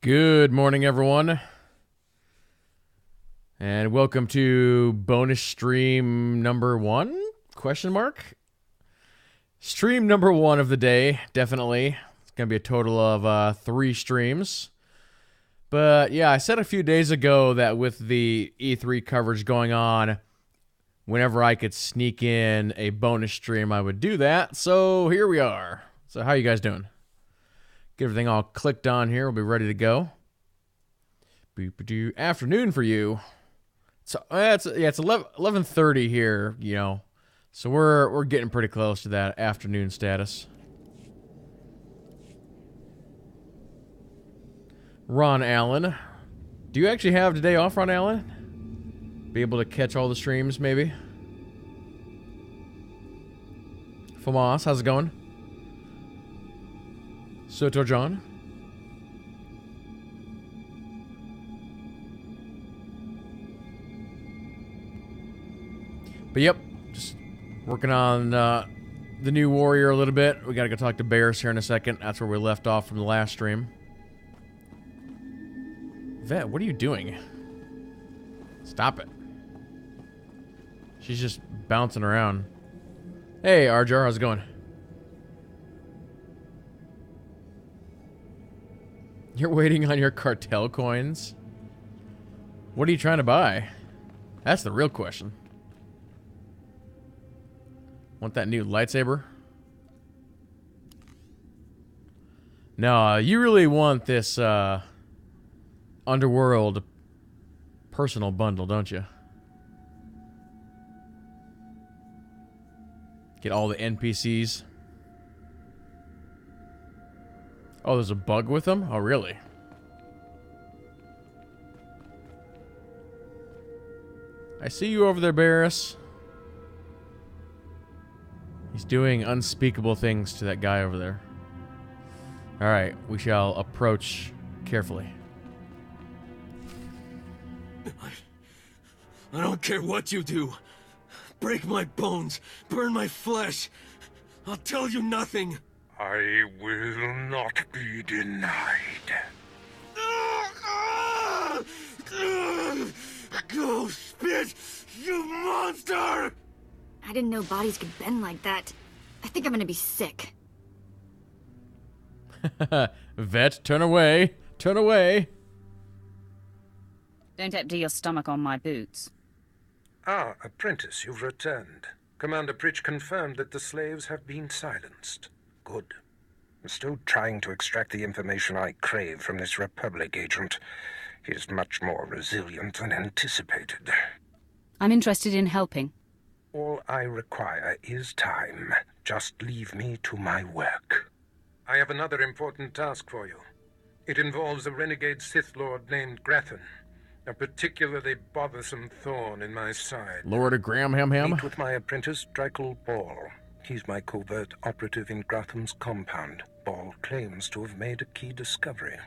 Good morning, everyone, and welcome to bonus stream number 1? Question mark? Stream number 1 of the day, definitely. It's going to be a total of 3 streams. But yeah, I said a few days ago that with the E3 coverage going on, whenever I could sneak in a bonus stream, I would do that. So here we are. So how you guys doing? Get everything all clicked on here. We'll be ready to go. Afternoon for you. So it's 11:30 here, you know. So we're getting pretty close to that afternoon status. Ron Allen. Do you actually have today off, Ron Allen? Be able to catch all the streams, maybe? Famas, how's it going? SWTOR John. But yep, just working on the new Warrior a little bit. We gotta go talk to Bears here in a second. That's where we left off from the last stream. Vet, what are you doing? Stop it. She's just bouncing around. Hey, Arjar, how's it going? You're waiting on your cartel coins? What are you trying to buy? That's the real question. Want that new lightsaber? No, you really want this Underworld personal bundle, don't you? Get all the NPCs. Oh, there's a bug with them? Oh, really? I see you over there, Barris. He's doing unspeakable things to that guy over there. Alright, we shall approach carefully. I don't care what you do. Break my bones, burn my flesh. I'll tell you nothing. I will not be denied. Go spit, you monster! I didn't know bodies could bend like that. I think I'm gonna be sick. Vet, turn away. Turn away. Don't empty your stomach on my boots. Ah, apprentice, you've returned. Commander Pritch confirmed that the slaves have been silenced. Good. I'm still trying to extract the information I crave from this Republic agent. He is much more resilient than anticipated. I'm interested in helping. All I require is time. Just leave me to my work. I have another important task for you. It involves a renegade Sith Lord named Grathan, a particularly bothersome thorn in my side. Lord of Graham Ham Ham. Meet with my apprentice, Drykel Ball. He's my covert operative in Gratham's compound. Ball claims to have made a key discovery.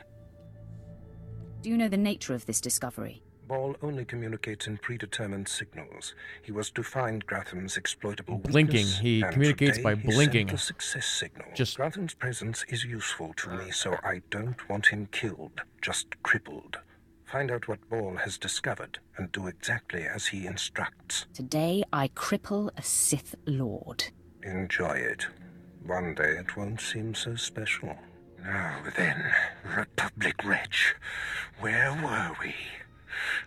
Do you know the nature of this discovery? Ball only communicates in predetermined signals. He was to find Gratham's exploitable Blinking. weakness, He and communicates today by he blinking. sent a success signal. Just Gratham's presence is useful to me, so I don't want him killed, just crippled. Find out what Ball has discovered, and do exactly as he instructs. Today I cripple a Sith Lord. Enjoy it. One day it won't seem so special. Now then, Republic Wretch, where were we?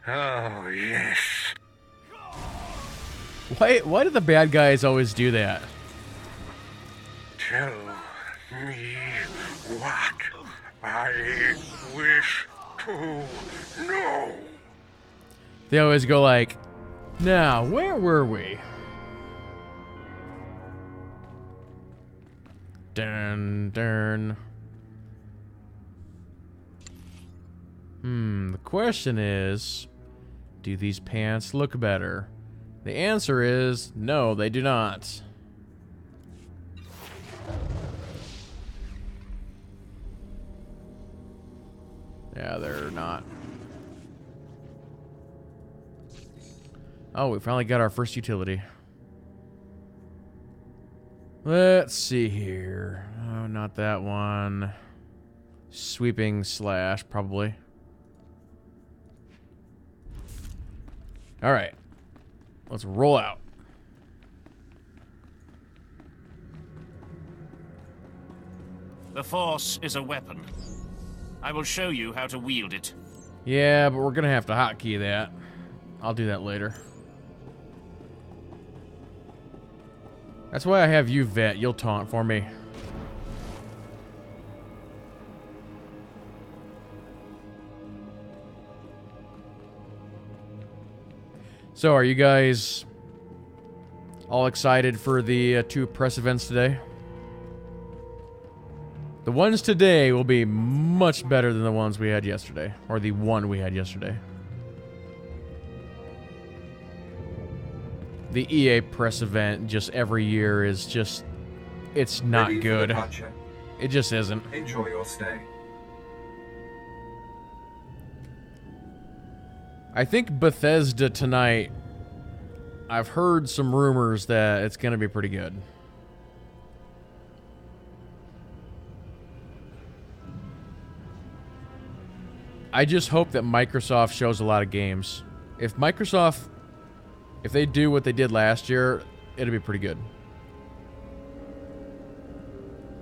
Oh, yes. Why do the bad guys always do that? Tell me what I wish to know. They always go like, now, where were we? Dun, dun. The question is, do these pants look better? The answer is, no, they do not. Yeah, they're not. Oh, we finally got our first utility. Let's see here. Oh, not that one. Sweeping slash, probably. Alright. Let's roll out. The Force is a weapon. I will show you how to wield it. Yeah, but we're gonna have to hotkey that. I'll do that later. That's why I have you vet. You'll taunt for me. So, are you guys all excited for the 2 press events today? The ones today will be much better than the ones we had yesterday. Or the one we had yesterday. The EA press event just every year is just... It's not good. It just isn't. Enjoy your stay. I think Bethesda tonight, I've heard some rumors that it's going to be pretty good. I just hope that Microsoft shows a lot of games. If they do what they did last year, it'll be pretty good.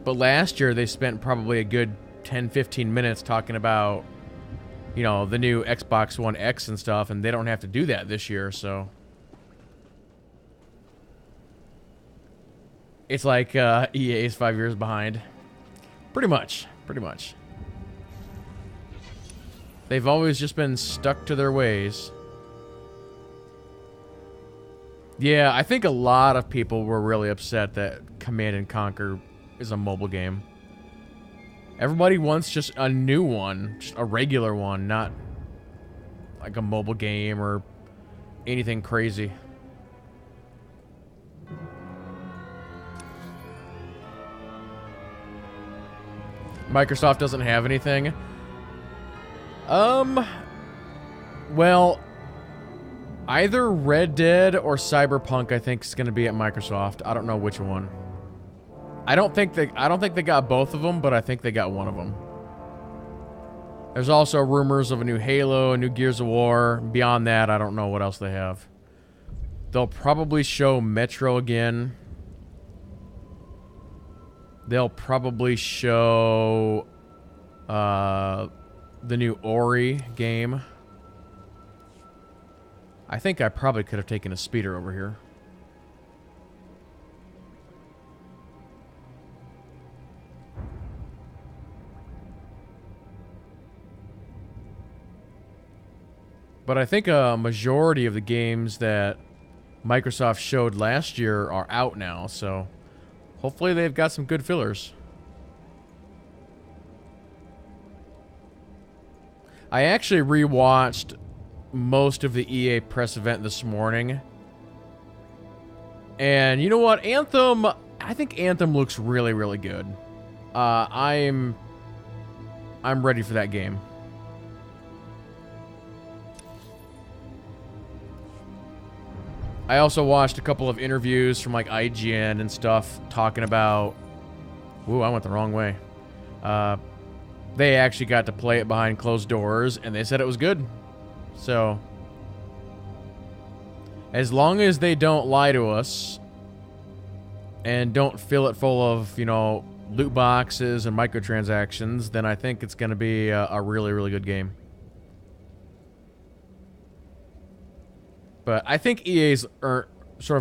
But last year, they spent probably a good 10-15 minutes talking about, you know, the new Xbox One X and stuff, and they don't have to do that this year, so... It's like EA is 5 years behind. Pretty much. Pretty much. They've always just been stuck to their ways. Yeah, I think a lot of people were really upset that Command & Conquer is a mobile game. Everybody wants just a new one, just a regular one, not like a mobile game or anything crazy. Microsoft doesn't have anything. Well, either Red Dead or Cyberpunk I think is going to be at Microsoft. I don't know which one. I don't think they got both of them, but I think they got one of them. There's also rumors of a new Halo, a new Gears of War. Beyond that, I don't know what else they have. They'll probably show Metro again. They'll probably show the new Ori game. I think I probably could have taken a speeder over here. But I think a majority of the games that Microsoft showed last year are out now, so hopefully they've got some good fillers. I actually rewatched most of the EA press event this morning. And you know what? Anthem, I think Anthem looks really, really good. I'm ready for that game. I also watched a couple of interviews from like IGN and stuff talking about... Ooh, I went the wrong way. They actually got to play it behind closed doors, and they said it was good. So, as long as they don't lie to us and don't fill it full of, you know, loot boxes and microtransactions, then I think it's going to be a really, really good game. But I think EA's sort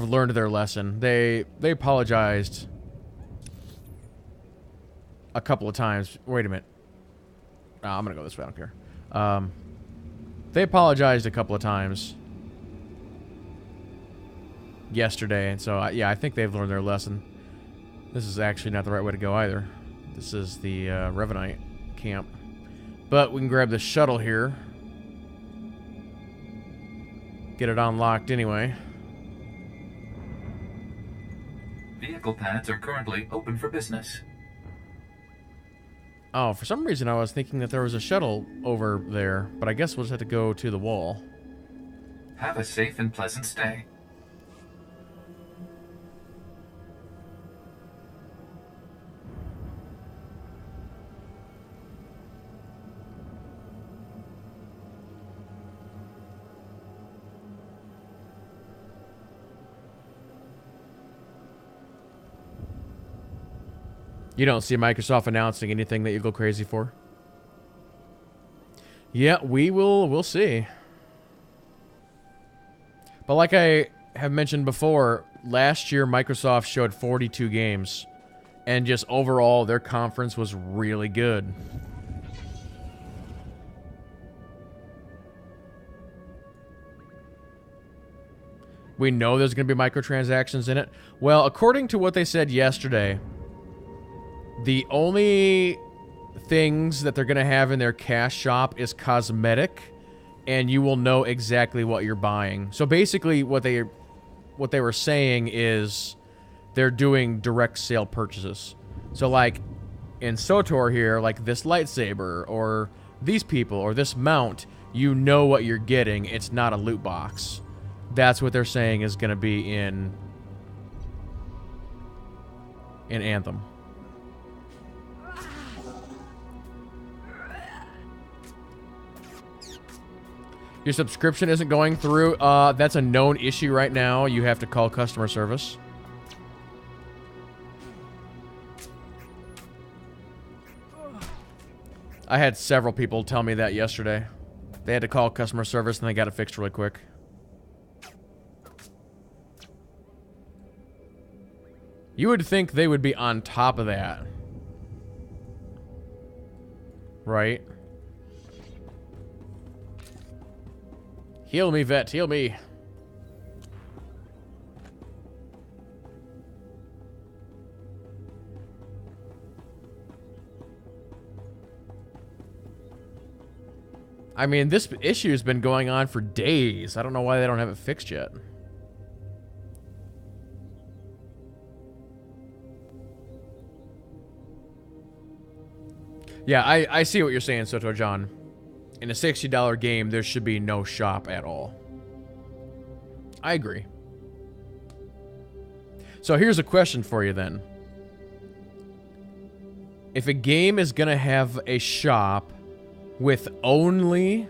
of learned their lesson. They apologized a couple of times. Wait a minute. Oh, I'm going to go this way. I don't care. They apologized a couple of times yesterday. And so, yeah, I think they've learned their lesson. This is actually not the right way to go either. This is the Revenite camp. But we can grab the shuttle here. Get it unlocked anyway. Vehicle pads are currently open for business. Oh, for some reason I was thinking that there was a shuttle over there, but I guess we'll just have to go to the wall. Have a safe and pleasant stay. You don't see Microsoft announcing anything that you go crazy for? Yeah, we'll see. But like I have mentioned before, last year Microsoft showed 42 games. And just overall, their conference was really good. We know there's going to be microtransactions in it. Well, according to what they said yesterday, the only things that they're going to have in their cash shop is cosmetic, and you will know exactly what you're buying. So basically what they were saying is they're doing direct sale purchases. So like in SWTOR here, like this lightsaber or these people or this mount, you know what you're getting. It's not a loot box. That's what they're saying is going to be in Anthem. Your subscription isn't going through. That's a known issue right now. You have to call customer service. I had several people tell me that yesterday. They had to call customer service and they got it fixed really quick. You would think they would be on top of that. Right? Heal me, vet. Heal me. I mean, this issue's been going on for days. I don't know why they don't have it fixed yet. Yeah, I see what you're saying, SWTOR John. In a $60 game, there should be no shop at all. I agree. So here's a question for you then. If a game is going to have a shop with only,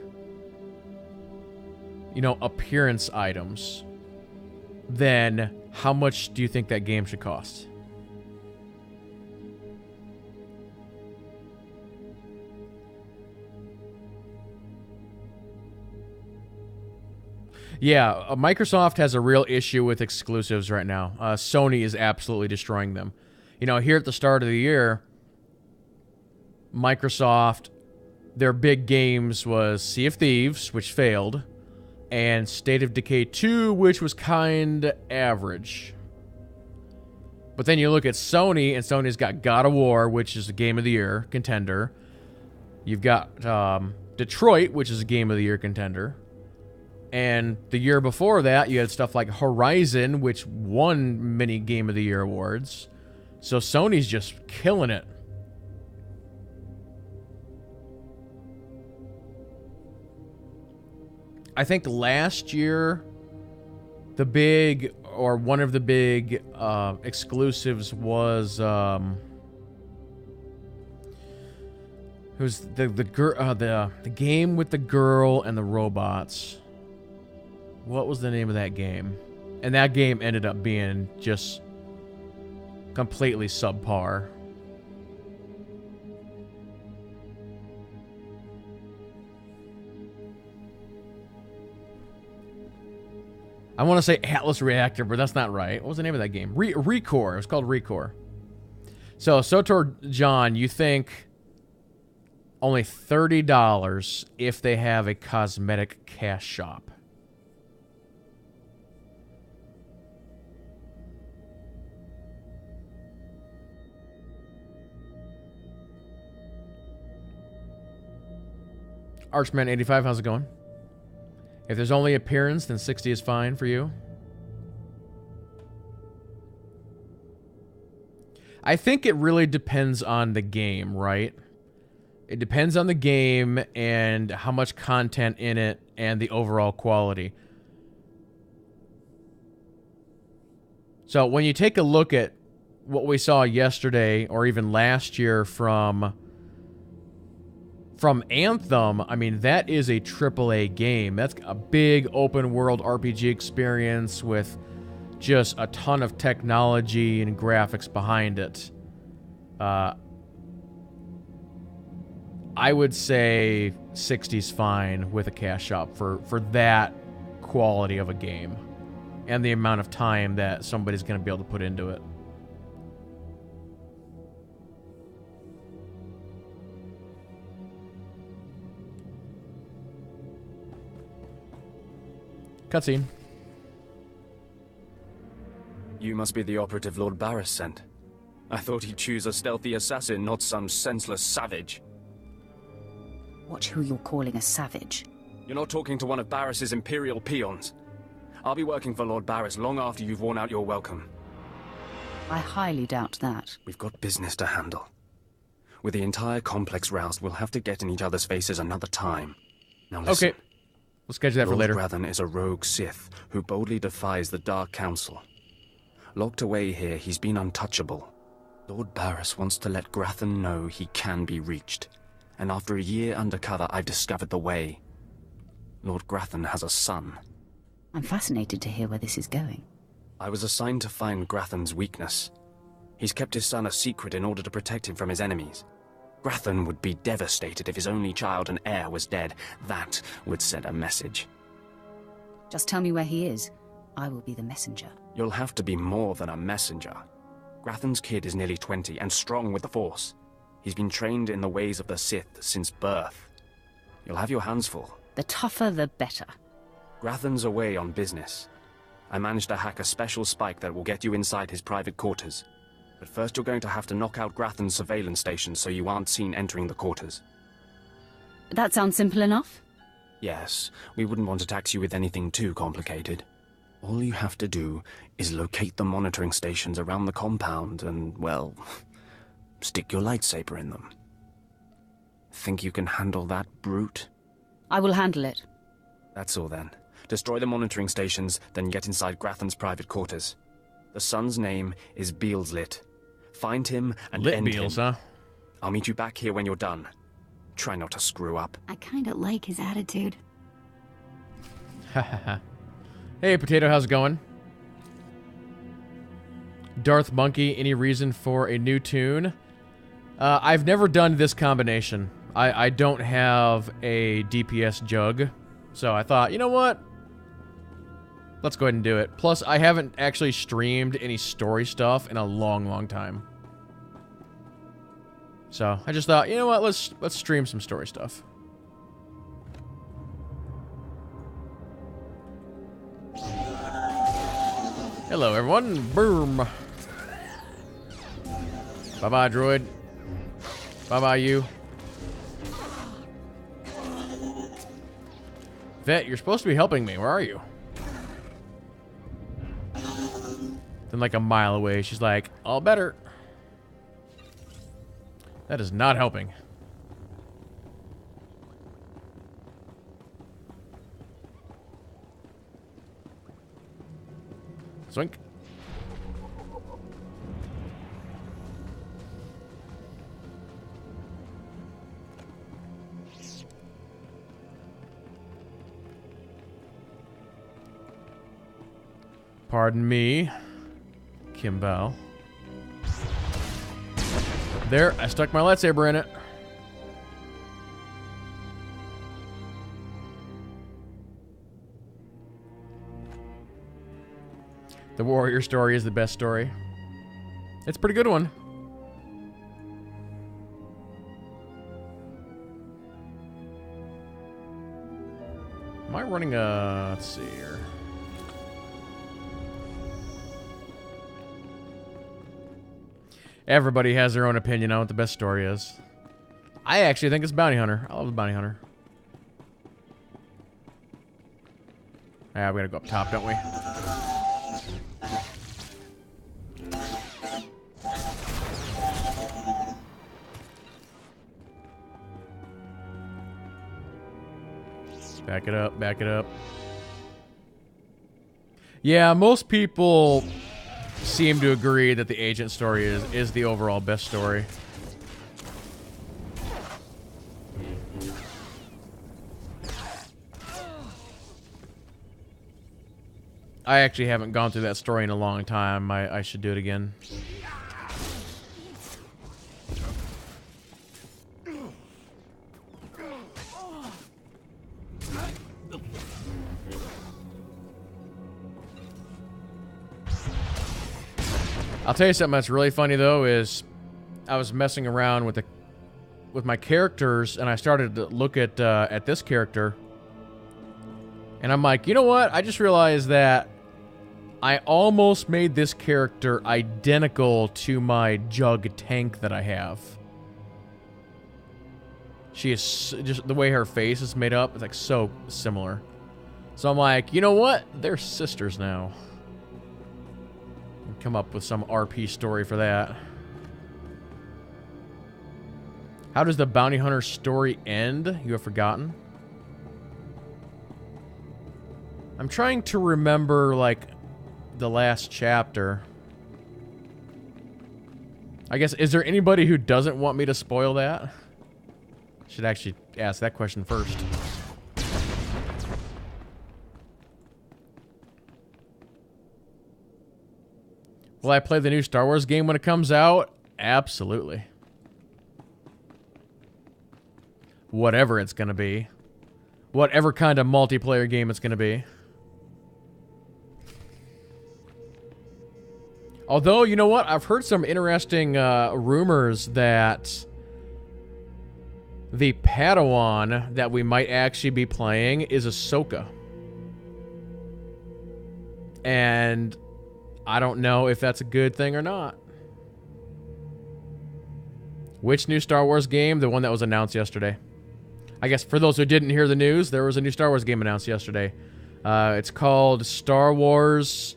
you know, appearance items, then how much do you think that game should cost? Yeah, Microsoft has a real issue with exclusives right now. Sony is absolutely destroying them. You know, here at the start of the year, Microsoft, their big games was Sea of Thieves, which failed, and State of Decay 2, which was kind of average. But then you look at Sony, and Sony's got God of War, which is a Game of the Year contender. You've got Detroit, which is a Game of the Year contender. And the year before that, you had stuff like Horizon, which won many Game of the Year awards. So Sony's just killing it. I think last year, the big, or one of the big exclusives was it was the game with the girl and the robots. What was the name of that game? And that game ended up being just completely subpar. I want to say Atlas Reactor, but that's not right. What was the name of that game? Recore. It was called Recore. So, SWTOR John, you think only $30 if they have a cosmetic cash shop? Archman85, how's it going? If there's only appearance, then 60 is fine for you. I think it really depends on the game, right? It depends on the game and how much content in it and the overall quality. So when you take a look at what we saw yesterday or even last year from Anthem, I mean, that is a AAA game. That's a big open world RPG experience with just a ton of technology and graphics behind it. I would say 60's fine with a cash shop for that quality of a game and the amount of time that somebody's going to be able to put into it. Cutscene. You must be the operative Lord Barris sent. I thought he'd choose a stealthy assassin, not some senseless savage. Watch who you're calling a savage. You're not talking to one of Barris's Imperial peons. I'll be working for Lord Barris long after you've worn out your welcome. I highly doubt that. We've got business to handle. With the entire complex roused, we'll have to get in each other's faces another time. Now listen. Okay. We'll schedule that for later. Lord Grathan is a rogue Sith who boldly defies the Dark Council. Locked away here, he's been untouchable. Lord Barris wants to let Grathan know he can be reached. And after a year undercover, I've discovered the way. Lord Grathan has a son. I'm fascinated to hear where this is going. I was assigned to find Grathan's weakness. He's kept his son a secret in order to protect him from his enemies. Grathan would be devastated if his only child and heir was dead. That would send a message. Just tell me where he is. I will be the messenger. You'll have to be more than a messenger. Grathan's kid is nearly 20 and strong with the Force. He's been trained in the ways of the Sith since birth. You'll have your hands full. The tougher, the better. Grathan's away on business. I managed to hack a special spike that will get you inside his private quarters. But first you're going to have to knock out Grathan's surveillance station so you aren't seen entering the quarters. That sounds simple enough. Yes, we wouldn't want to tax you with anything too complicated. All you have to do is locate the monitoring stations around the compound and, well, stick your lightsaber in them. Think you can handle that, brute? I will handle it. That's all then. Destroy the monitoring stations, then get inside Grathan's private quarters. The son's name is Beelslit. Find him and end Beals, him. huh? I'll meet you back here when you're done. Try not to screw up. I kinda like his attitude. Hey, Potato, how's it going? Darth Monkey, any reason for a new tune? I've never done this combination. I don't have a DPS jug, so I thought, you know what? Let's go ahead and do it. Plus, I haven't actually streamed any story stuff in a long, long time. So, I just thought, you know what? Let's stream some story stuff. Hello, everyone. Boom. Bye-bye, droid. Bye-bye, you. Vet, you're supposed to be helping me. Where are you? Then like a mile away, she's like, all better. That is not helping. Zwink. Pardon me, Kimball. There, I stuck my lightsaber in it. The Warrior story is the best story. It's a pretty good one. Am I running a... let's see here. Everybody has their own opinion on what the best story is. I actually think it's Bounty Hunter. I love the Bounty Hunter. Yeah, we gotta go up top, don't we? Back it up, back it up. Yeah, most people seem to agree that the agent story is the overall best story. I actually haven't gone through that story in a long time. I should do it again. I'll tell you something that's really funny though is I was messing around with my characters and I started to look at this character and I'm like, you know what? I just realized that I almost made this character identical to my Jug tank that I have. She is just the way her face is made up. It's like so similar. So I'm like, you know what? They're sisters now. Come up with some RP story for that. How does the bounty hunter story end? You have forgotten? I'm trying to remember, like, the last chapter. I guess, is there anybody who doesn't want me to spoil that? Should actually ask that question first. Will I play the new Star Wars game when it comes out? Absolutely. Whatever it's gonna be. Whatever kind of multiplayer game it's gonna be. Although, you know what? I've heard some interesting rumors that the Padawan that we might actually be playing is Ahsoka. And I don't know if that's a good thing or not. Which new Star Wars game? The one that was announced yesterday. I guess for those who didn't hear the news, there was a new Star Wars game announced yesterday. It's called Star Wars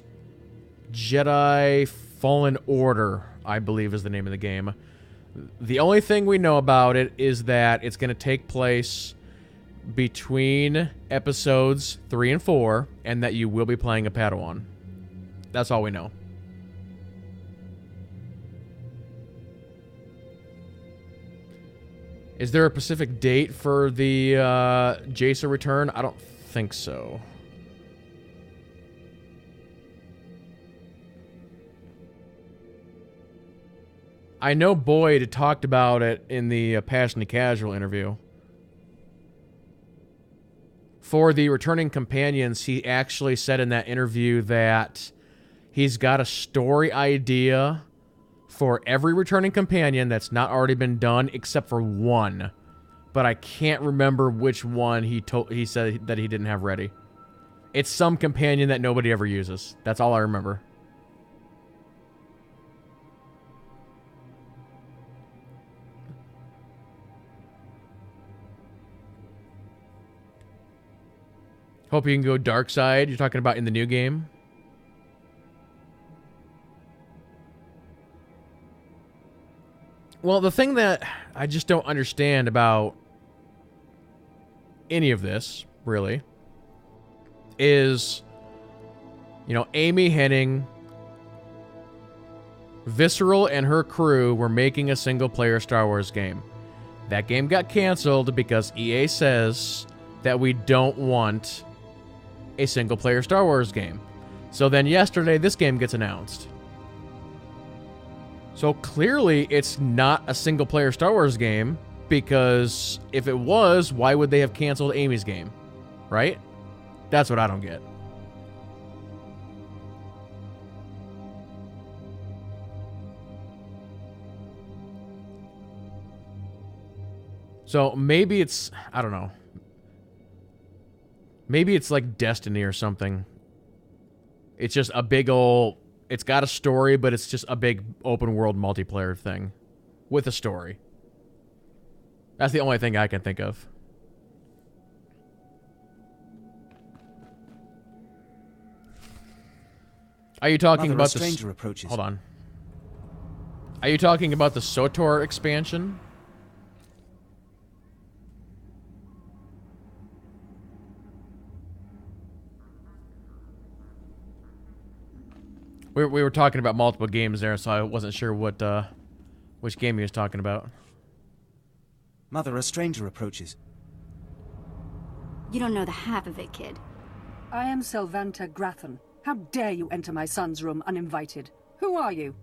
Jedi Fallen Order, I believe is the name of the game. The only thing we know about it is that it's going to take place between episodes 3 and 4, and that you will be playing a Padawan. That's all we know. Is there a specific date for the Jacer return? I don't think so. I know Boyd had talked about it in the Passionate Casual interview. For the returning companions, he actually said in that interview that he's got a story idea for every returning companion that's not already been done except for one. But I can't remember which one he said that he didn't have ready. It's some companion that nobody ever uses. That's all I remember. Hope you can go dark side. You're talking about in the new game? Well, the thing that I just don't understand about any of this, really, is, you know, Amy Hennig, Visceral, and her crew were making a single-player Star Wars game. That game got canceled because EA says that we don't want a single-player Star Wars game. So then yesterday, this game gets announced. So clearly, it's not a single-player Star Wars game, because if it was, why would they have canceled Amy's game? Right? That's what I don't get. So maybe it's, I don't know. Maybe it's like Destiny or something. It's just a big old... It's got a story, but it's just a big open-world multiplayer thing. With a story. That's the only thing I can think of. Are you talking about the... stranger approaches. Hold on. Are you talking about the SWTOR expansion? We were talking about multiple games there, so I wasn't sure what which game he was talking about. Mother, a stranger approaches. You don't know the half of it, kid. I am Sylvanta Grathan. How dare you enter my son's room uninvited? Who are you?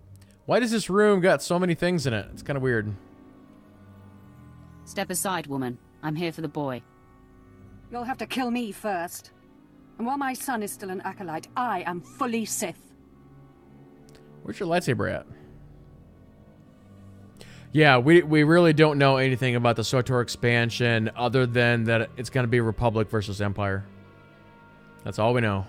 Why does this room got so many things in it? It's kind of weird. Step aside, woman. I'm here for the boy. You'll have to kill me first. And while my son is still an acolyte, I am fully Sith. Where's your lightsaber at? Yeah, we really don't know anything about the SWTOR expansion other than that it's going to be Republic versus Empire. That's all we know.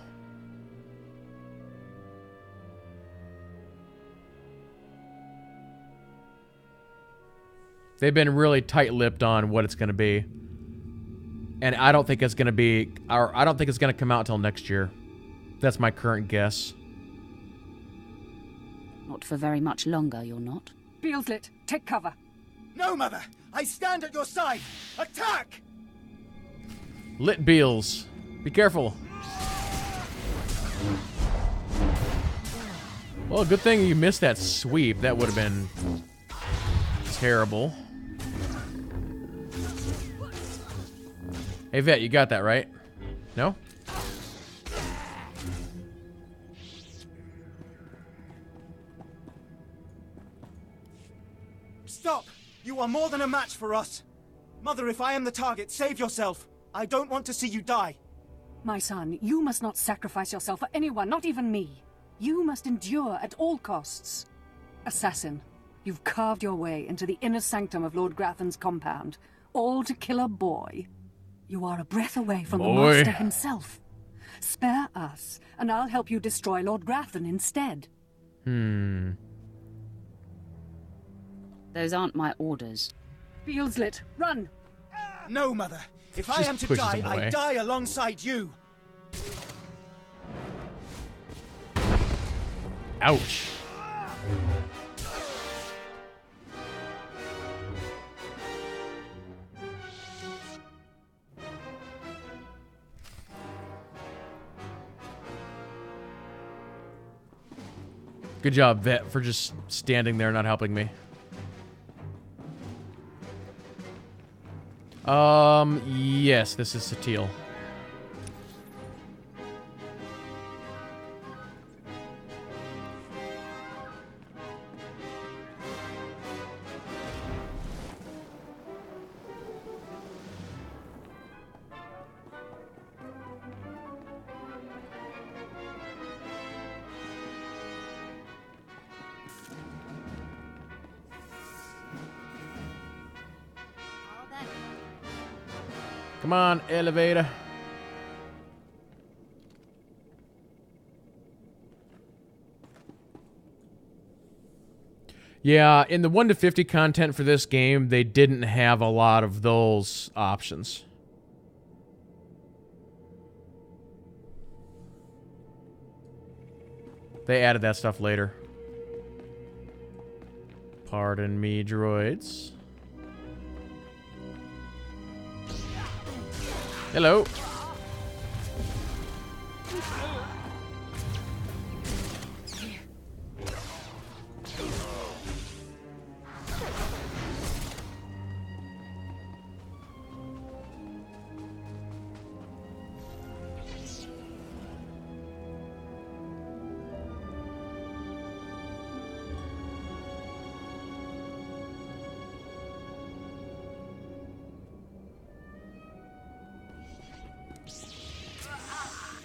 They've been really tight-lipped on what it's going to be. And I don't think it's going to be... Or I don't think it's going to come out until next year. That's my current guess. Not for very much longer, you're not. Beelslit, take cover. No, Mother! I stand at your side! Attack! Lit Beals. Be careful. Well, good thing you missed that sweep. That would have been terrible. Hey, Vet, you got that, right? No? Stop! You are more than a match for us! Mother, if I am the target, save yourself! I don't want to see you die! My son, you must not sacrifice yourself for anyone, not even me. You must endure at all costs. Assassin, you've carved your way into the inner sanctum of Lord Grathan's compound, all to kill a boy. You are a breath away from the Master himself. Spare us, and I'll help you destroy Lord Grathan instead. Those aren't my orders. Beelslit, run! No, Mother! If I am to die, I die alongside you! Ouch. Good job, Vet, for just standing there not helping me. Yes, this is Satele. Come on, elevator. Yeah, in the 1 to 50 content for this game, they didn't have a lot of those options. They added that stuff later. Pardon me, droids. Hello.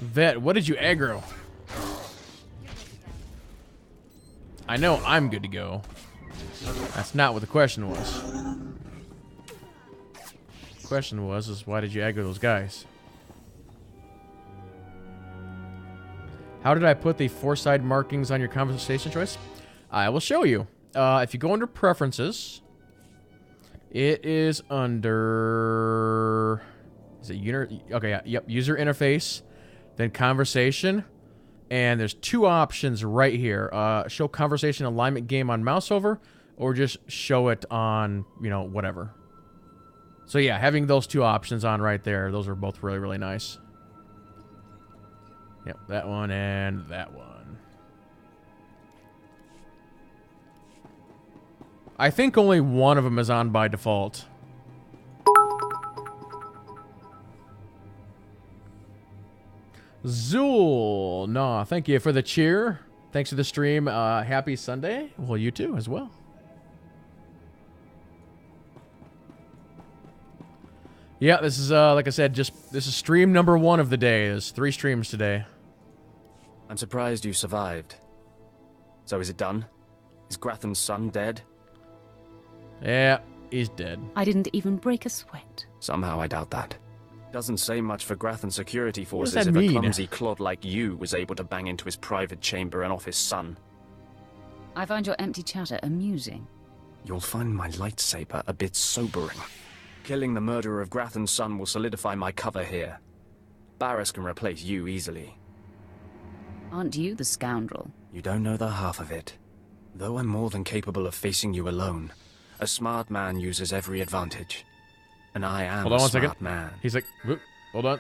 Vet, what did you aggro? I know I'm good to go. That's not what the question was. The question was, why did you aggro those guys? How did I put the four-side markings on your conversation choice? I will show you. If you go under Preferences, it is under... Is it okay, yeah, yep, User Interface. Then Conversation, and there's two options right here. Show Conversation Alignment Game on mouse over, or just show it on, you know, whatever. So yeah, having those two options on right there, those are both really, really nice. Yep, that one and that one. I think only one of them is on by default. Zool, nah, thank you for the cheer. Thanks for the stream. Happy Sunday. Well, you too as well. Yeah, this is like I said, this is stream number 1 of the day. There's 3 streams today. I'm surprised you survived. So is it done? Is Grathan's son dead? Yeah, he's dead. I didn't even break a sweat. Somehow I doubt that. Doesn't say much for Grathan's security What does forces that if mean? a clumsy clod like you was able to bang into his private chamber and off his son. I find your empty chatter amusing. You'll find my lightsaber a bit sobering. Killing the murderer of Grathan's son will solidify my cover here. Barris can replace you easily. Aren't you the scoundrel? You don't know the half of it. Though I'm more than capable of facing you alone, a smart man uses every advantage. And I am Hold on a one smart second. man. He's like, whoop, hold on.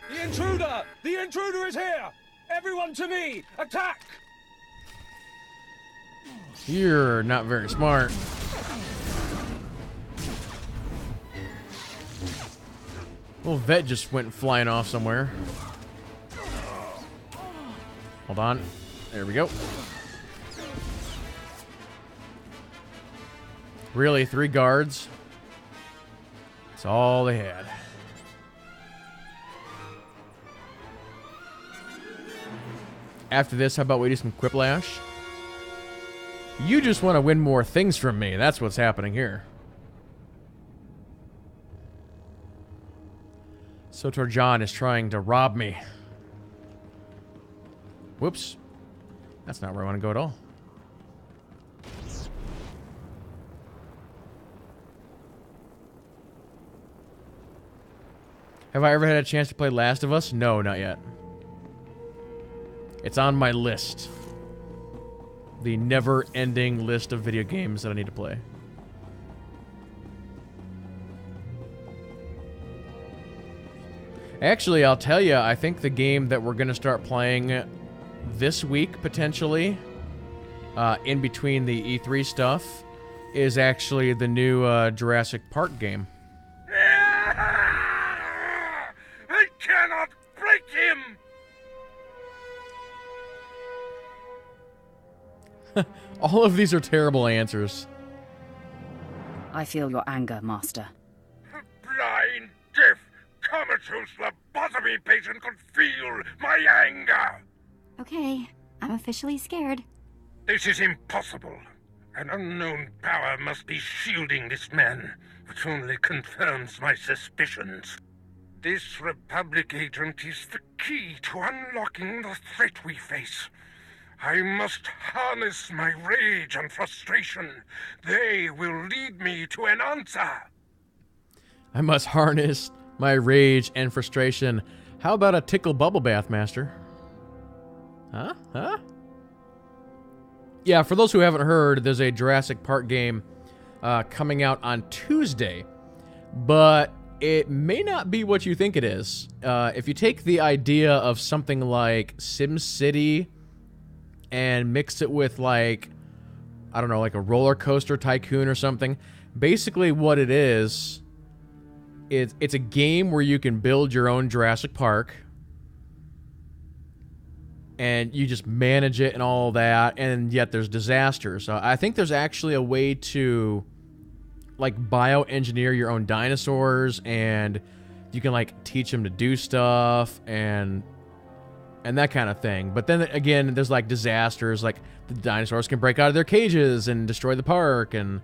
The intruder! The intruder is here! Everyone to me! Attack! You're not very smart. Little vet just went flying off somewhere. Hold on. There we go. Really, 3 guards? That's all they had. After this, how about we do some quiplash? You just want to win more things from me. That's what's happening here. SWTOR John is trying to rob me. Whoops. That's not where I want to go at all. Have I ever had a chance to play Last of Us? No, not yet. It's on my list. The never-ending list of video games that I need to play. Actually, I'll tell you, I think the game that we're going to start playing this week, potentially, in between the E3 stuff, is actually the new Jurassic Park game. I cannot break him! All of these are terrible answers. I feel your anger, Master. Blind, deaf, comatose lobotomy patient could feel my anger! Okay, I'm officially scared. This is impossible. An unknown power must be shielding this man, which only confirms my suspicions. This Republic agent is the key to unlocking the threat we face. I must harness my rage and frustration. They will lead me to an answer. I must harness my rage and frustration. How about a tickle bubble bath, Master? Huh? Huh? Yeah, for those who haven't heard, there's a Jurassic Park game coming out on Tuesday. But it may not be what you think it is. If you take the idea of something like SimCity and mix it with, like, I don't know, like a roller coaster tycoon or something, basically what it is, it's a game where you can build your own Jurassic Park, and you just manage it and all that, and yet there's disasters. I think there's actually a way to, like, bioengineer your own dinosaurs, and you can, like, teach them to do stuff, and that kind of thing. But then again, there's like disasters, like the dinosaurs can break out of their cages and destroy the park, and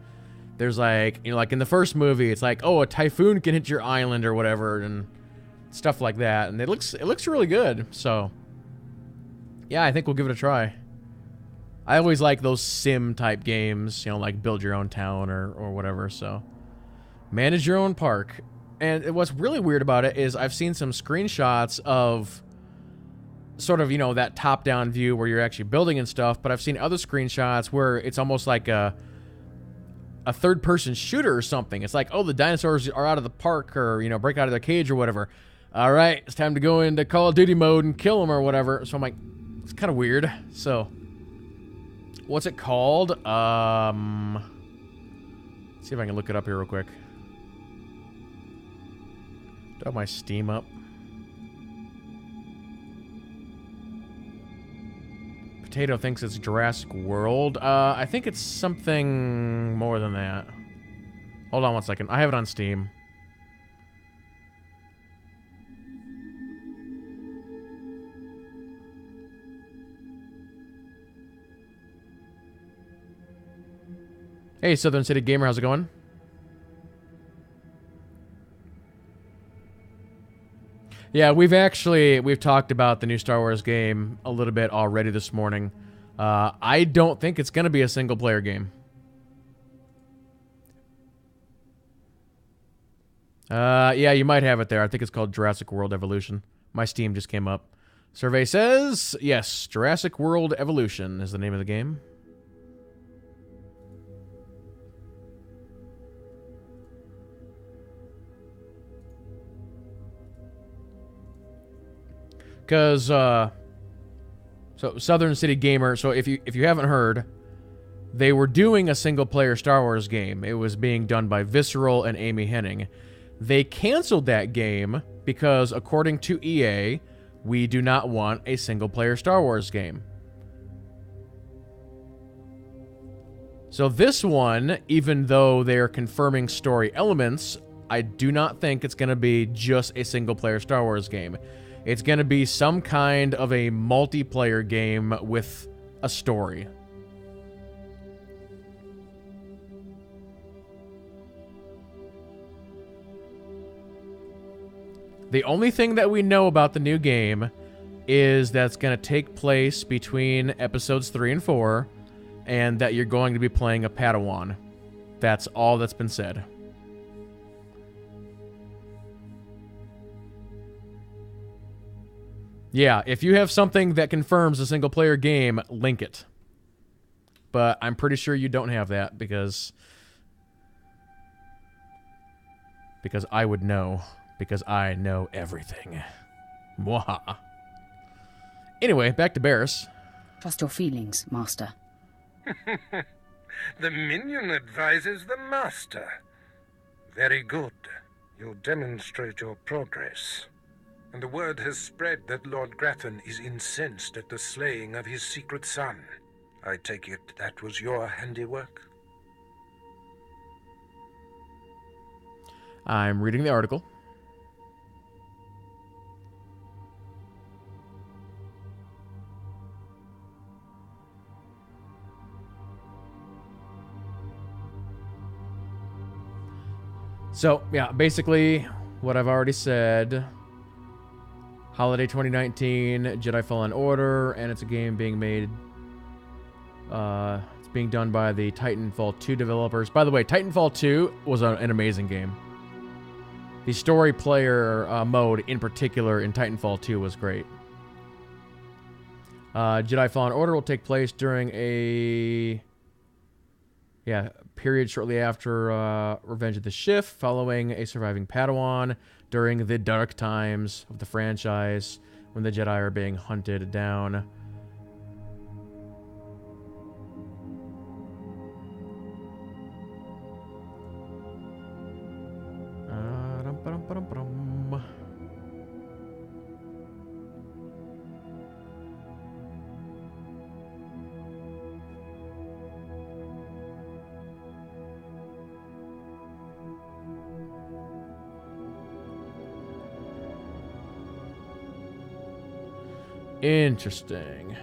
there's like, you know, like in the first movie, it's like, oh, a typhoon can hit your island or whatever, and stuff like that. And it looks really good. So yeah, I think we'll give it a try. I always like those sim type games, you know, like build your own town or whatever. So manage your own park. And what's really weird about it is I've seen some screenshots of sort of, you know, that top-down view where you're actually building and stuff, but I've seen other screenshots where it's almost like a third-person shooter or something. It's like, oh, the dinosaurs are out of the park, or, you know, break out of their cage or whatever. All right, it's time to go into Call of Duty mode and kill them or whatever. So I'm like, it's kind of weird. So what's it called? Let's see if I can look it up here real quick. Do I have my Steam up? Potato thinks it's Jurassic World. I think it's something more than that. Hold on one second. I have it on Steam. Hey, Southern City Gamer, how's it going? Yeah, we've talked about the new Star Wars game a little bit already this morning. I don't think it's going to be a single-player game. Yeah, you might have it there. I think it's called Jurassic World Evolution. My Steam just came up. Survey says, yes, Jurassic World Evolution is the name of the game. Because, so Southern City Gamer, so if you haven't heard, they were doing a single-player Star Wars game. It was being done by Visceral and Amy Hennig. They canceled that game because, according to EA, we do not want a single-player Star Wars game. So this one, even though they're confirming story elements, I do not think it's going to be just a single-player Star Wars game. It's going to be some kind of a multiplayer game with a story. The only thing that we know about the new game is that it's going to take place between episodes 3 and 4, and that you're going to be playing a Padawan. That's all that's been said. Yeah, if you have something that confirms a single-player game, link it. But I'm pretty sure you don't have that because I would know. Because I know everything. Mwaha. Anyway, back to Barris. Trust your feelings, Master. The minion advises the master. Very good. You demonstrate your progress. And the word has spread that Lord Grathan is incensed at the slaying of his secret son. I take it that was your handiwork? I'm reading the article. So, yeah, basically what I've already said. Holiday 2019, Jedi Fallen Order, and it's a game being made. It's being done by the Titanfall 2 developers. By the way, Titanfall 2 was an amazing game. The story player mode, in particular, in Titanfall 2 was great. Jedi Fallen Order will take place during a period shortly after Revenge of the Sith, following a surviving Padawan during the dark times of the franchise when the Jedi are being hunted down. Interesting.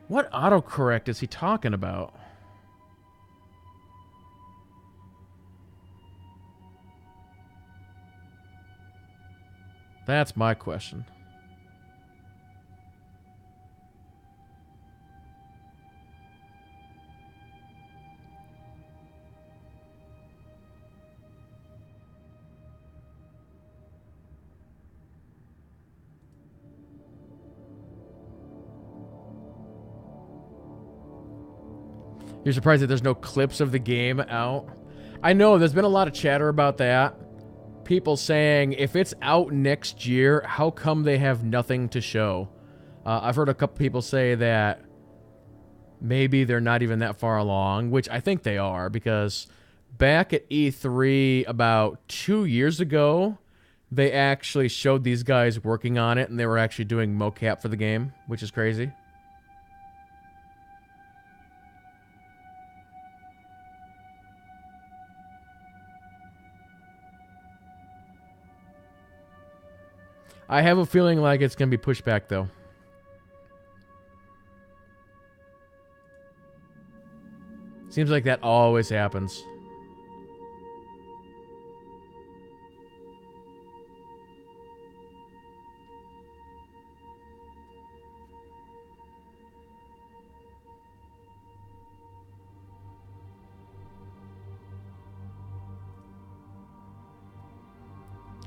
What autocorrect is he talking about? That's my question. You're surprised that there's no clips of the game out? I know, there's been a lot of chatter about that. People saying, if it's out next year, how come they have nothing to show? I've heard a couple people say that maybe they're not even that far along, which I think they are, because back at E3 about 2 years ago, they actually showed these guys working on it, and they were actually doing mocap for the game, which is crazy. I have a feeling like it's going to be pushed back, though. Seems like that always happens.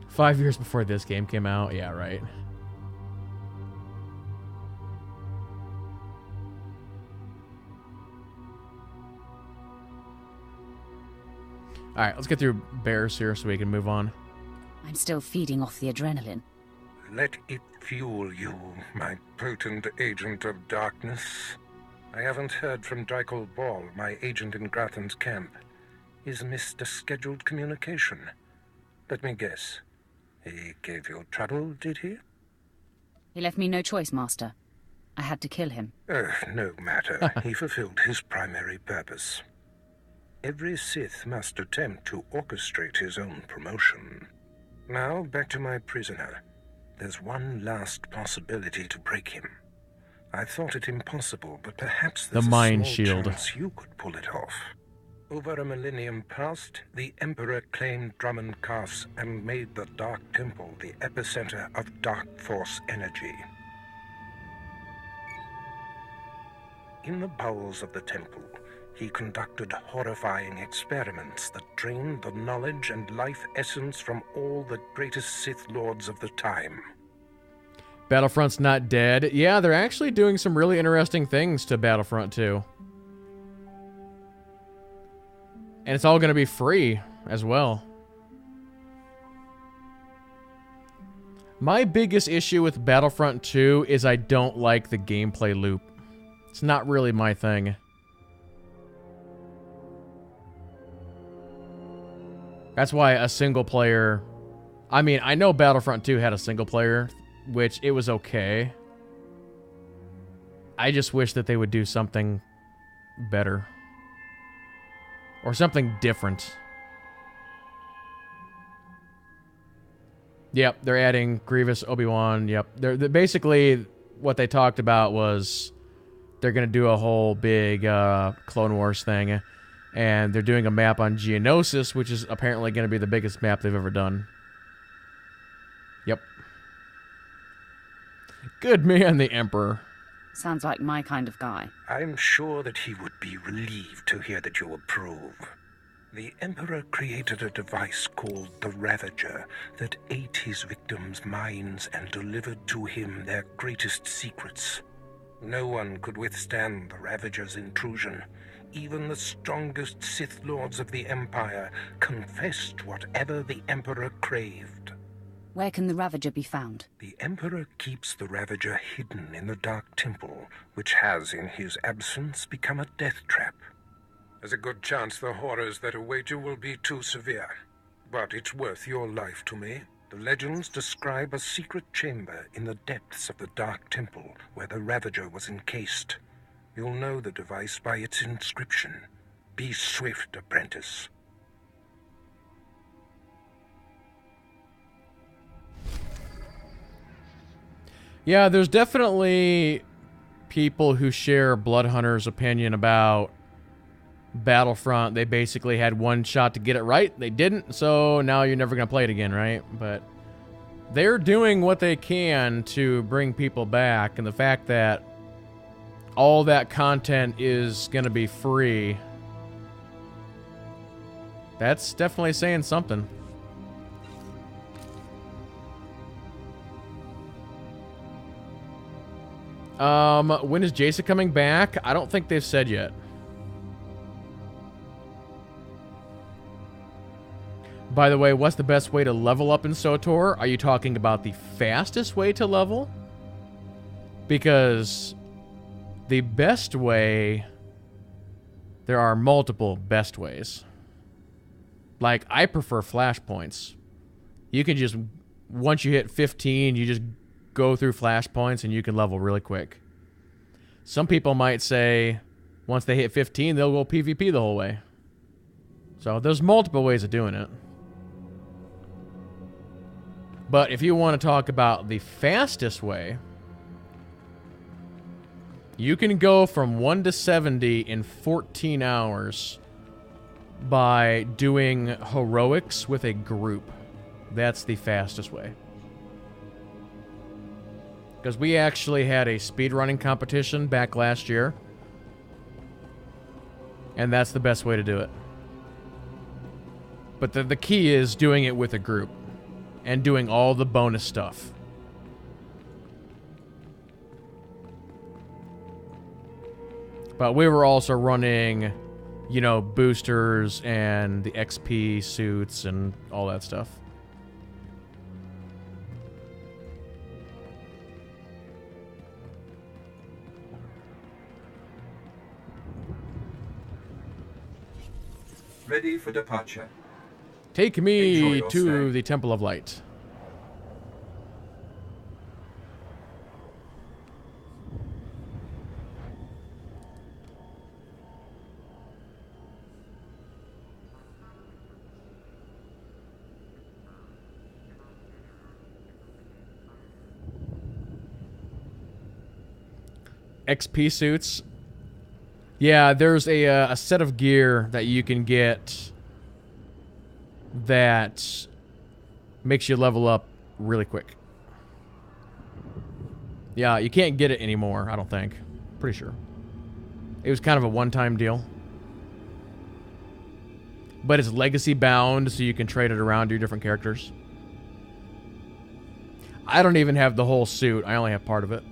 Five years before this game came out. Yeah, right. All right, let's get through bears here so we can move on. I'm still feeding off the adrenaline. Let it fuel you, my potent agent of darkness. I haven't heard from Dreikel Ball, my agent in Grathan's camp. He's missed a scheduled communication. Let me guess. He gave you trouble, did he? He left me no choice, Master. I had to kill him. No matter. He fulfilled his primary purpose. Every Sith must attempt to orchestrate his own promotion. Now, back to my prisoner. There's one last possibility to break him. I thought it impossible, but perhaps there's the mind a small shield. chance you could pull it off. Over a millennium past, the Emperor claimed Drummond Cass and made the Dark Temple the epicenter of Dark Force energy. In the bowels of the temple, he conducted horrifying experiments that drained the knowledge and life essence from all the greatest Sith Lords of the time. Battlefront's not dead. Yeah, they're actually doing some really interesting things to Battlefront 2. And it's all going to be free as well. My biggest issue with Battlefront 2 is I don't like the gameplay loop. It's not really my thing. That's why a single player... I mean, I know Battlefront 2 had a single player, which it was okay. I just wish that they would do something better. Or something different. Yep, they're adding Grievous, Obi-Wan. Yep, they're basically what they talked about was they're going to do a whole big Clone Wars thing. And they're doing a map on Geonosis, which is apparently going to be the biggest map they've ever done. Yep. Good man, the Emperor. Sounds like my kind of guy. I'm sure that he would be relieved to hear that you approve. The Emperor created a device called the Ravager that ate his victims' minds and delivered to him their greatest secrets. No one could withstand the Ravager's intrusion. Even the strongest Sith Lords of the Empire confessed whatever the Emperor craved. Where can the Ravager be found? The Emperor keeps the Ravager hidden in the Dark Temple, which has, in his absence, become a death trap. There's a good chance the horrors that await you will be too severe. But it's worth your life to me. The legends describe a secret chamber in the depths of the Dark Temple where the Ravager was encased. You'll know the device by its inscription. Be swift, apprentice. Yeah, there's definitely people who share Bloodhunter's opinion about Battlefront. They basically had one shot to get it right. They didn't, so now you're never going to play it again, right? But they're doing what they can to bring people back, and the fact that all that content is going to be free, that's definitely saying something. When is Jason coming back? I don't think they've said yet. By the way, what's the best way to level up in SWTOR? Are you talking about the fastest way to level? Because the best way... There are multiple best ways. Like, I prefer flashpoints. You can just, once you hit 15, you just go through flashpoints and you can level really quick. Some people might say, once they hit 15, they'll go PvP the whole way. So there's multiple ways of doing it. But if you want to talk about the fastest way, you can go from 1 to 70 in 14 hours by doing heroics with a group. That's the fastest way. Because we actually had a speedrunning competition back last year. And that's the best way to do it. But the key is doing it with a group. And doing all the bonus stuff. But we were also running, you know, boosters and the XP suits and all that stuff. Ready for departure. Take me to the Temple of Light. XP suits. Yeah, there's a set of gear that you can get that makes you level up really quick. Yeah, you can't get it anymore, I don't think. Pretty sure. It was kind of a one-time deal. But it's legacy bound, so you can trade it around to your different characters. I don't even have the whole suit. I only have part of it.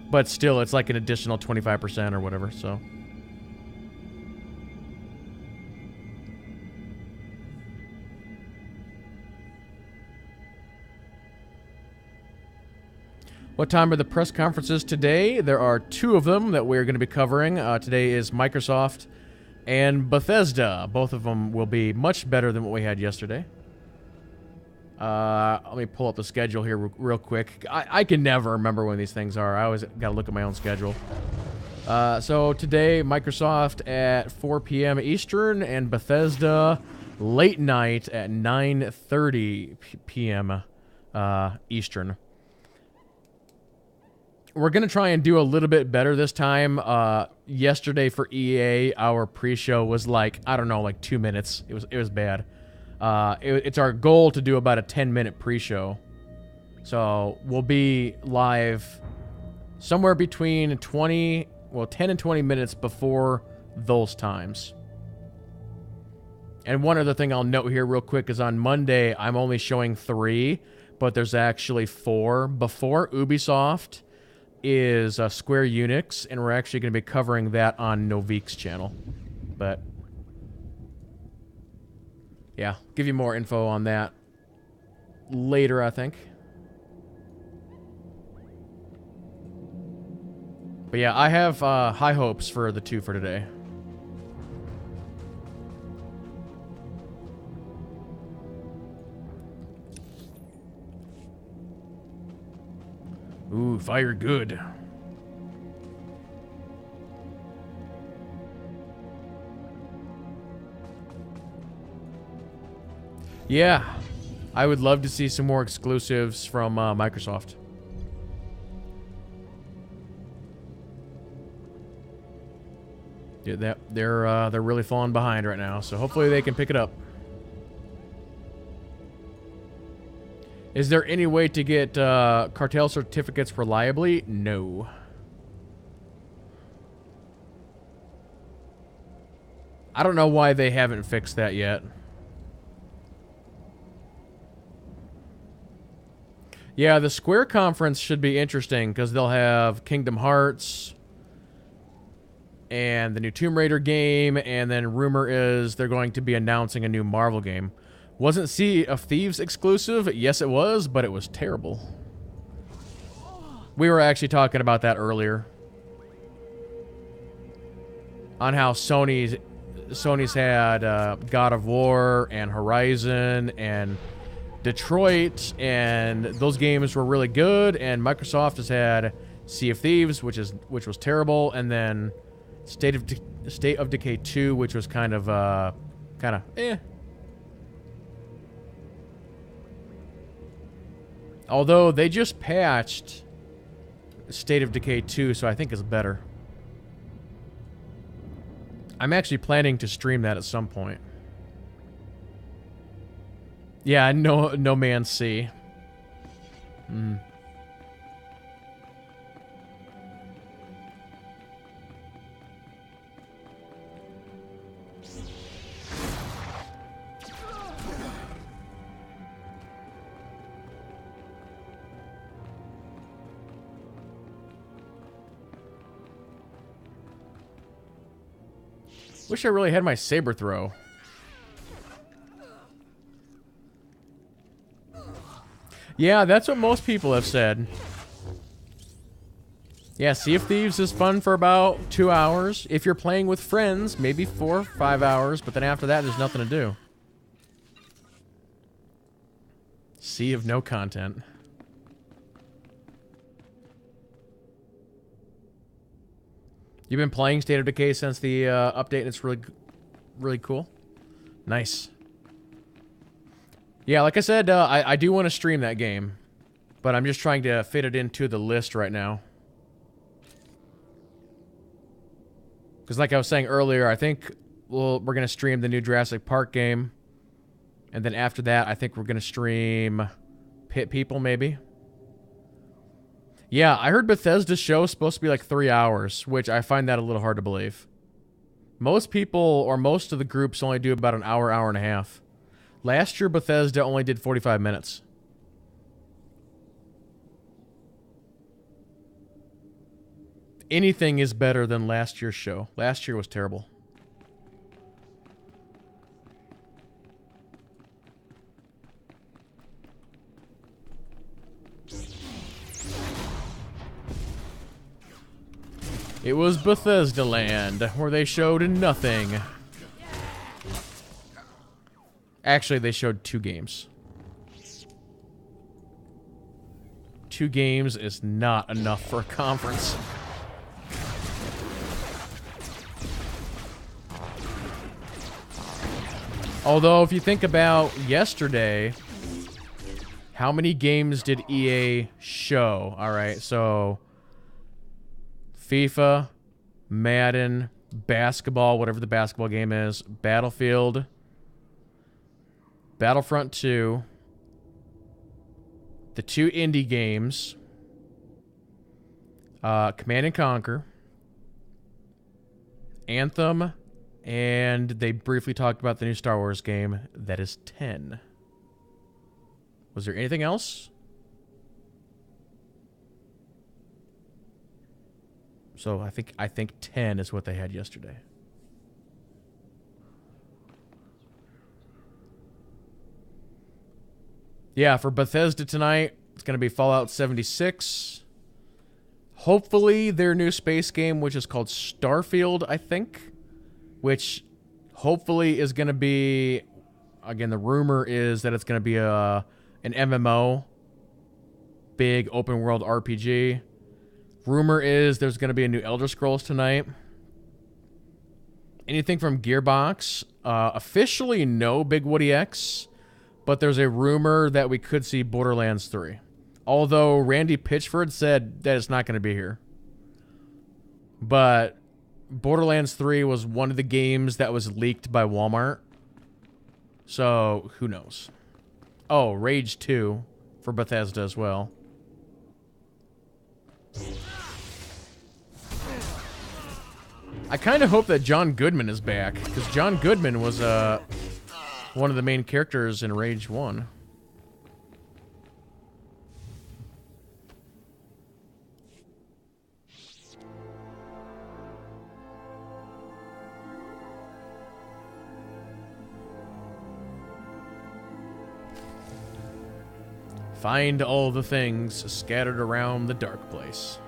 But still, it's like an additional 25% or whatever, so... What time are the press conferences today? There are 2 of them that we're going to be covering. Today is Microsoft and Bethesda. Both of them will be much better than what we had yesterday. Let me pull up the schedule here real quick. I can never remember when these things are. I always got to look at my own schedule. So today, Microsoft at 4 p.m. Eastern and Bethesda late night at 9:30 p.m. Eastern. We're going to try and do a little bit better this time. Yesterday for EA, our pre-show was like, I don't know, like 2 minutes. It was bad. It's our goal to do about a 10-minute pre-show. So we'll be live somewhere between 10 and 20 minutes before those times. And one other thing I'll note here real quick is on Monday, I'm only showing 3, but there's actually 4. Before Ubisoft is Square Enix, and we're actually going to be covering that on Novik's channel. But yeah, give you more info on that later, I think. But yeah, I have high hopes for the 2 for today. Ooh, fire good. Yeah, I would love to see some more exclusives from Microsoft. Yeah, they're really falling behind right now, so hopefully they can pick it up. Is there any way to get cartel certificates reliably? No. I don't know why they haven't fixed that yet. Yeah, the Square conference should be interesting because they'll have Kingdom Hearts and the new Tomb Raider game, and then rumor is they're going to be announcing a new Marvel game. Wasn't Sea of Thieves exclusive? Yes, it was, but it was terrible. We were actually talking about that earlier. On how Sony's Sony's had God of War and Horizon and Detroit, and those games were really good. And Microsoft has had Sea of Thieves, which was terrible, and then State of Decay 2, which was kind of eh. Although they just patched State of Decay 2, so I think it's better. I'm actually planning to stream that at some point. Yeah, No Man's Sea. Wish I really had my saber throw. Yeah, that's what most people have said. Yeah, Sea of Thieves is fun for about 2 hours. If you're playing with friends, maybe 4 or 5 hours, but then after that, there's nothing to do. Sea of no content. You've been playing State of Decay since the update, and it's really, really cool. Nice. Yeah, like I said, I do want to stream that game, but I'm just trying to fit it into the list right now. Because like I was saying earlier, I think we're going to stream the new Jurassic Park game, and then after that, I think we're going to stream Pit People, maybe. Yeah, I heard Bethesda's show is supposed to be like 3 hours, which I find that a little hard to believe. Most people, or most of the groups, only do about an hour, hour and a half. Last year, Bethesda only did 45 minutes. Anything is better than last year's show. Last year was terrible. It was Bethesda Land, where they showed nothing. Actually, they showed 2 games. 2 games is not enough for a conference. Although, if you think about yesterday, how many games did EA show? Alright, so FIFA, Madden, basketball, whatever the basketball game is, Battlefield, Battlefront 2, the 2 indie games, Command & Conquer, Anthem, and they briefly talked about the new Star Wars game. That is 10. Was there anything else? So I think 10 is what they had yesterday. Yeah, for Bethesda tonight, it's going to be Fallout 76. Hopefully their new space game, which is called Starfield, I think, which hopefully is going to be, again, the rumor is that it's going to be an MMO, big open world RPG. Rumor is there's going to be a new Elder Scrolls tonight. Anything from Gearbox? Officially no Big Woody X, but there's a rumor that we could see Borderlands 3. Although Randy Pitchford said that it's not going to be here. But Borderlands 3 was one of the games that was leaked by Walmart. So, who knows? Oh, Rage 2 for Bethesda as well. I kind of hope that John Goodman is back, because John Goodman was one of the main characters in Rage 1. Find all the things scattered around the dark place.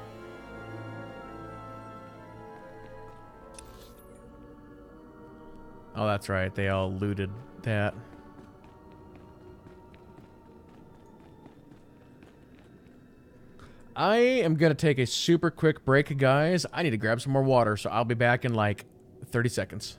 Oh, that's right. They all looted that. I am going to take a super quick break, guys. I need to grab some more water, so I'll be back in like 30 seconds.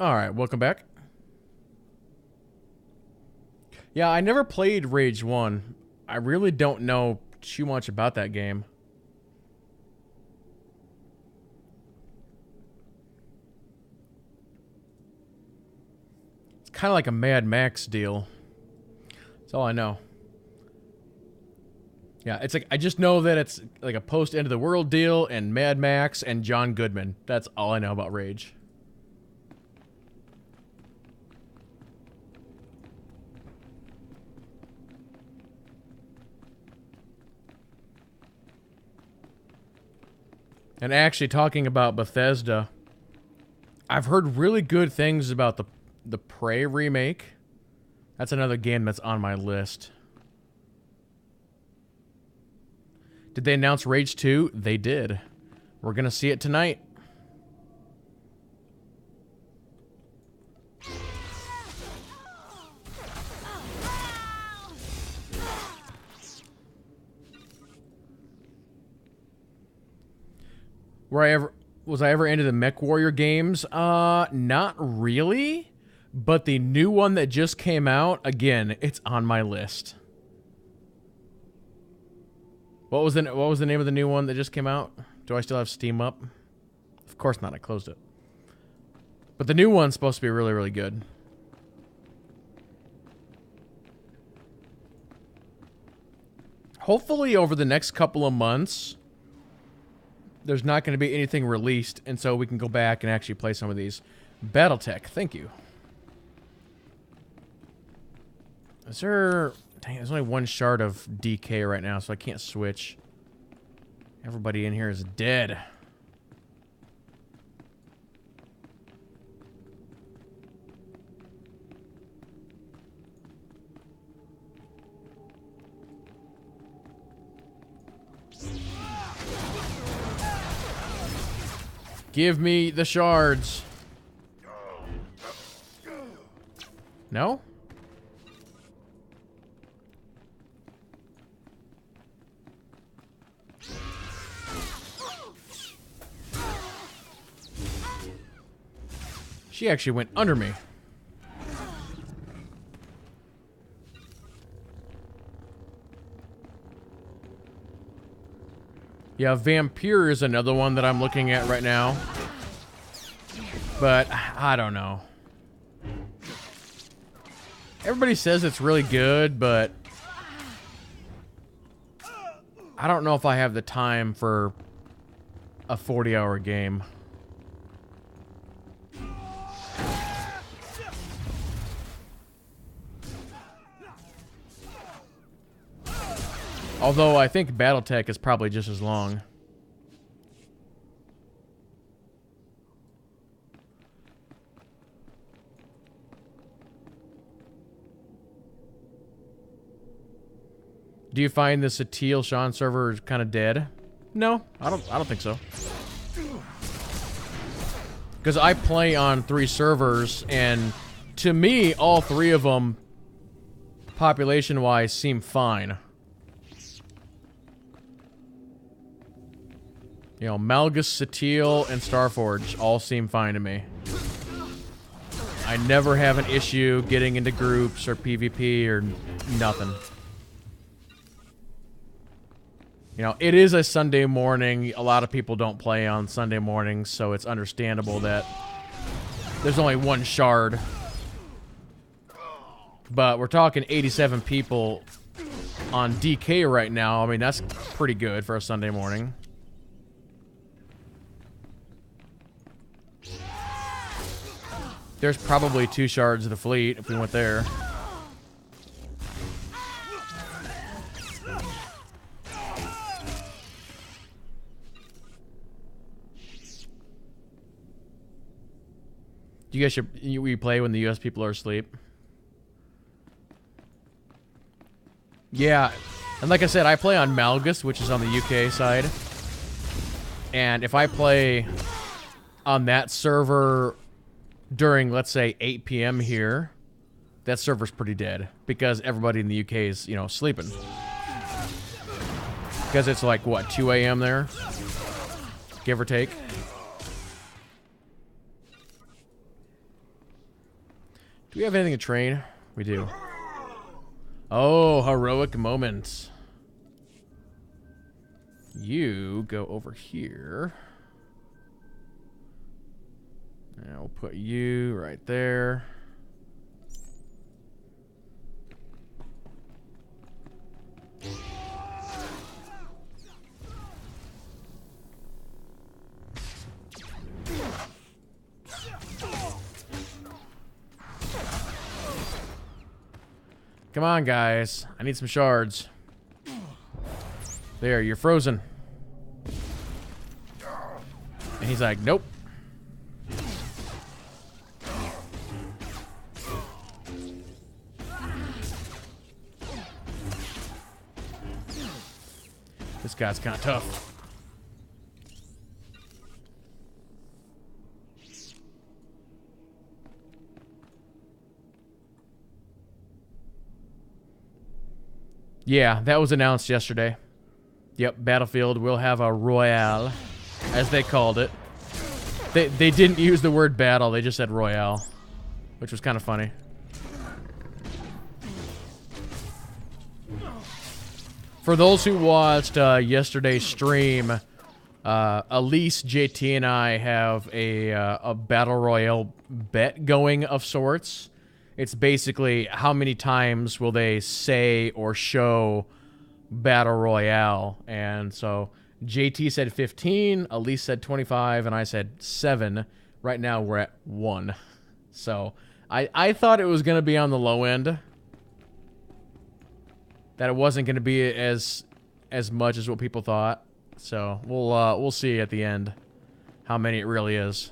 Alright, welcome back. Yeah, I never played Rage 1. I really don't know too much about that game. It's kind of like a Mad Max deal. That's all I know. Yeah, it's like, I just know that it's like a post-end of the world deal and Mad Max and John Goodman. That's all I know about Rage. And actually, talking about Bethesda, I've heard really good things about the Prey remake. That's another game that's on my list. Did they announce Rage 2? They did. We're gonna see it tonight. Was I ever into the Mech Warrior games? Not really. But the new one that just came out, again, it's on my list. What was the name of the new one that just came out? Do I still have Steam up? Of course not, I closed it. But the new one's supposed to be really, really good. Hopefully over the next couple of months, there's not going to be anything released, and so we can go back and actually play some of these. Battletech, thank you. Is there... Dang, there's only one shard of DK right now, so I can't switch. Everybody in here is dead. Give me the shards. No? She actually went under me. Yeah, Vampire is another one that I'm looking at right now. But I don't know. Everybody says it's really good, but I don't know if I have the time for a 40-hour game. Although I think Battletech is probably just as long. Do you find the SWTOR Sean server is kind of dead? No, I don't think so. Because I play on 3 servers, and to me, all 3 of them, population-wise, seem fine. You know, Malgus, SWTOR, and Starforge all seem fine to me. I never have an issue getting into groups or PvP or nothing. You know, it is a Sunday morning. A lot of people don't play on Sunday mornings, so it's understandable that there's only 1 shard. But we're talking 87 people on DK right now. I mean, that's pretty good for a Sunday morning. There's probably 2 shards of the fleet if we went there. You guys we play when the US people are asleep. Yeah, and like I said, I play on Malgus, which is on the UK side. And if I play on that server during, let's say, 8 p.m. here, that server's pretty dead because everybody in the UK is, you know, sleeping. Because it's like, what, 2 a.m. there? Give or take. Do we have anything to train? We do. Oh, heroic moments. You go over here. And we'll put you right there. Come on, guys. I need some shards. There, you're frozen. And he's like, nope. This guy's kind of tough. Yeah, that was announced yesterday. Yep, Battlefield will have a Royale, as they called it. They didn't use the word battle, they just said Royale, which was kind of funny. For those who watched yesterday's stream, Elise, JT, and I have a Battle Royale bet going of sorts. It's basically how many times will they say or show Battle Royale. And so JT said 15, Elise said 25, and I said 7. Right now we're at 1. So I thought it was going to be on the low end. That it wasn't going to be as much as what people thought. So we'll see at the end how many it really is.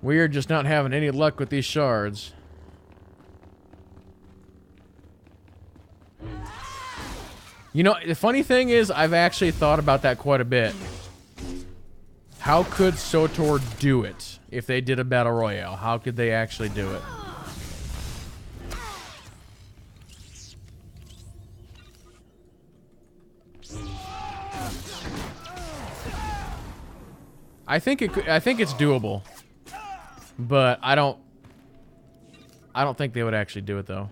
We're just not having any luck with these shards. You know, the funny thing is, I've actually thought about that quite a bit. How could SWTOR do it if they did a Battle Royale? How could they actually do it? I think it's doable, but I don't think they would actually do it though.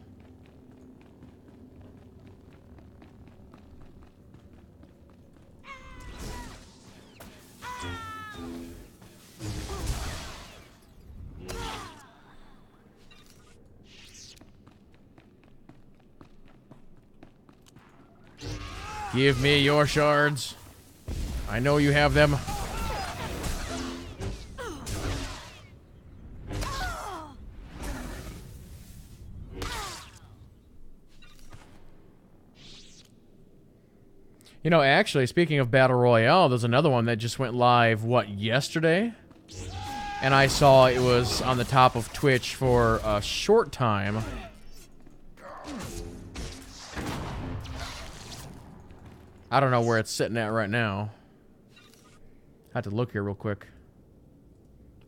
Give me your shards. I know you have them. You know, actually, speaking of Battle Royale, there's another one that just went live, what, yesterday? And I saw it was on the top of Twitch for a short time. I don't know where it's sitting at right now. I have to look here real quick.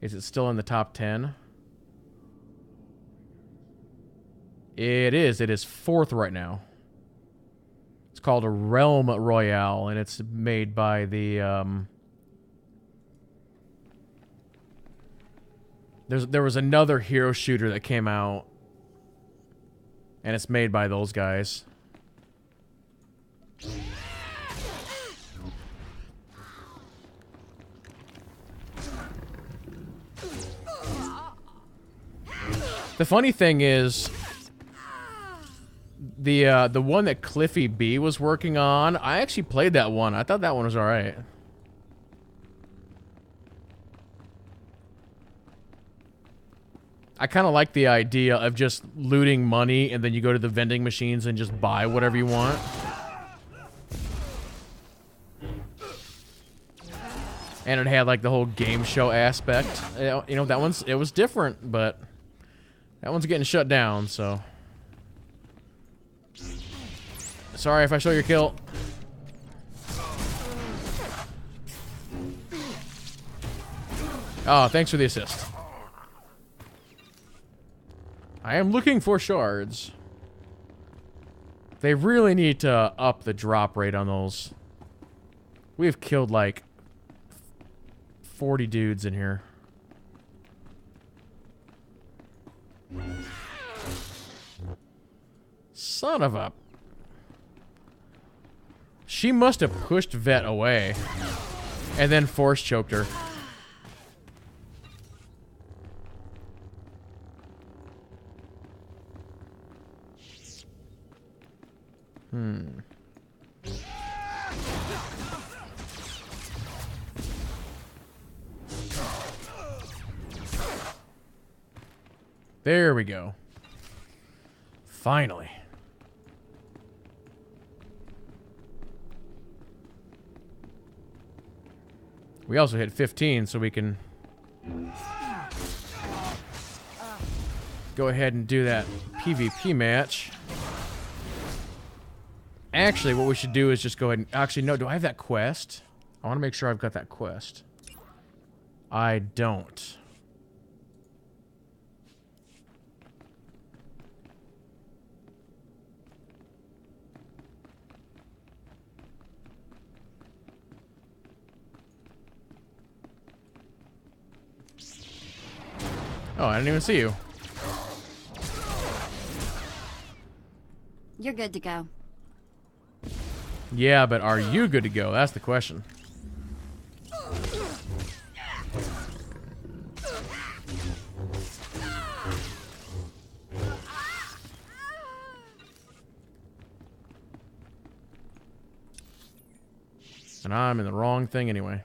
Is it still in the top 10? It is. It is 4th right now. It's called a Realm Royale, and it's made by the... There was another hero shooter that came out, and it's made by those guys. The funny thing is, the one that Cliffy B was working on, I actually played that one. I thought that one was alright. I kind of like the idea of just looting money and then you go to the vending machines and just buy whatever you want. And it had like the whole game show aspect. You know, that one's, it was different, but that one's getting shut down, so. Sorry if I show your kill. Oh, thanks for the assist. I am looking for shards. They really need to up the drop rate on those. We've killed like 40 dudes in here. Son of a... She must have pushed Vet away and then force choked her. There we go. Finally. We also hit 15, so we can go ahead and do that PvP match. Actually, what we should do is just go ahead and... Actually, no, do I have that quest? I want to make sure I've got that quest. I don't. Oh, I didn't even see you. You're good to go. Yeah, but are you good to go? That's the question. And I'm in the wrong thing anyway.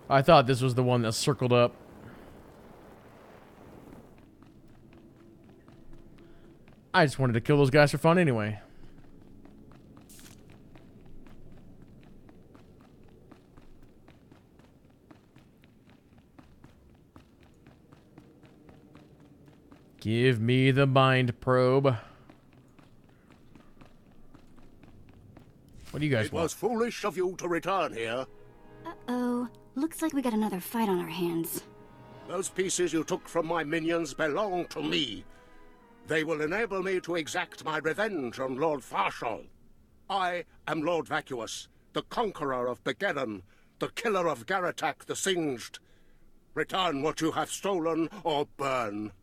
I thought this was the one that circled up. I just wanted to kill those guys for fun anyway. Give me the mind probe. What do you guys want? It was foolish of you to return here. Uh-oh. Looks like we got another fight on our hands. Those pieces you took from my minions belong to me. They will enable me to exact my revenge on Lord Farshall. I am Lord Vacuous, the conqueror of Begeddon, the killer of Garatak the Singed. Return what you have stolen, or burn.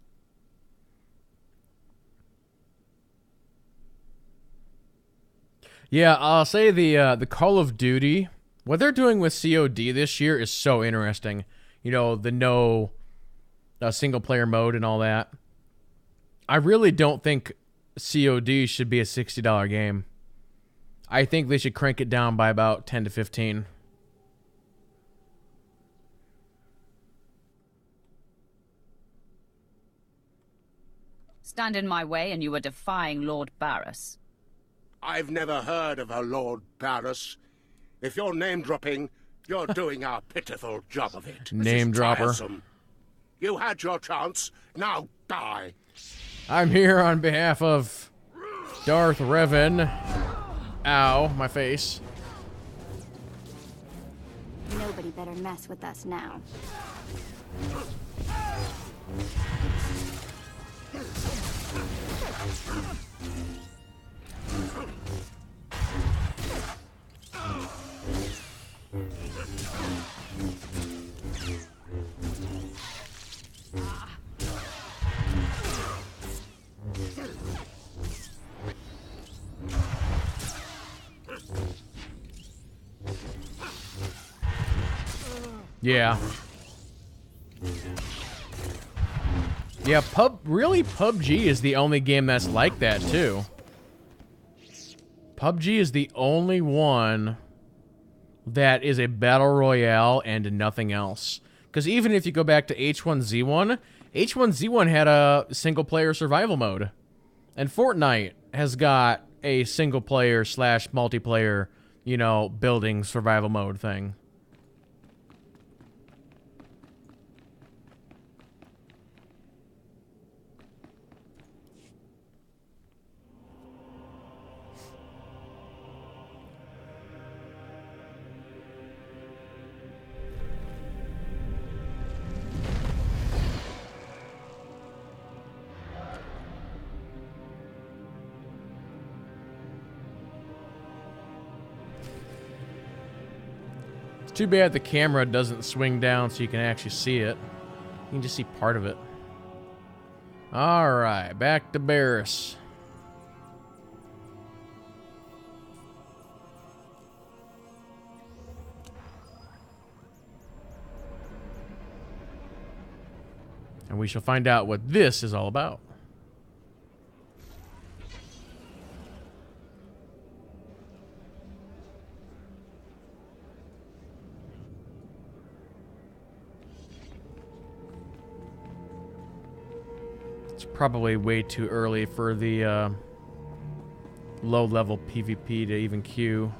Yeah, I'll say the Call of Duty, what they're doing with COD this year is so interesting. You know, the no single-player mode and all that. I really don't think COD should be a $60 game. I think they should crank it down by about 10 to 15. Stand in my way and you are defying Lord Barras. I've never heard of a Lord Barras. If you're name-dropping, you're doing a pitiful job of it. Name dropper. Tiresome. You had your chance, now die. I'm here on behalf of Darth Revan. Ow, my face. Nobody better mess with us now. Yeah. Yeah, PUBG is the only game that's like that, too. PUBG is the only one that is a battle royale and nothing else. Because even if you go back to H1Z1, H1Z1 had a single-player survival mode. And Fortnite has got a single-player / multiplayer, you know, building survival mode thing. Too bad the camera doesn't swing down so you can actually see it. You can just see part of it. Alright, back to Barras. And we shall find out what this is all about. Probably way too early for the low-level PvP to even queue.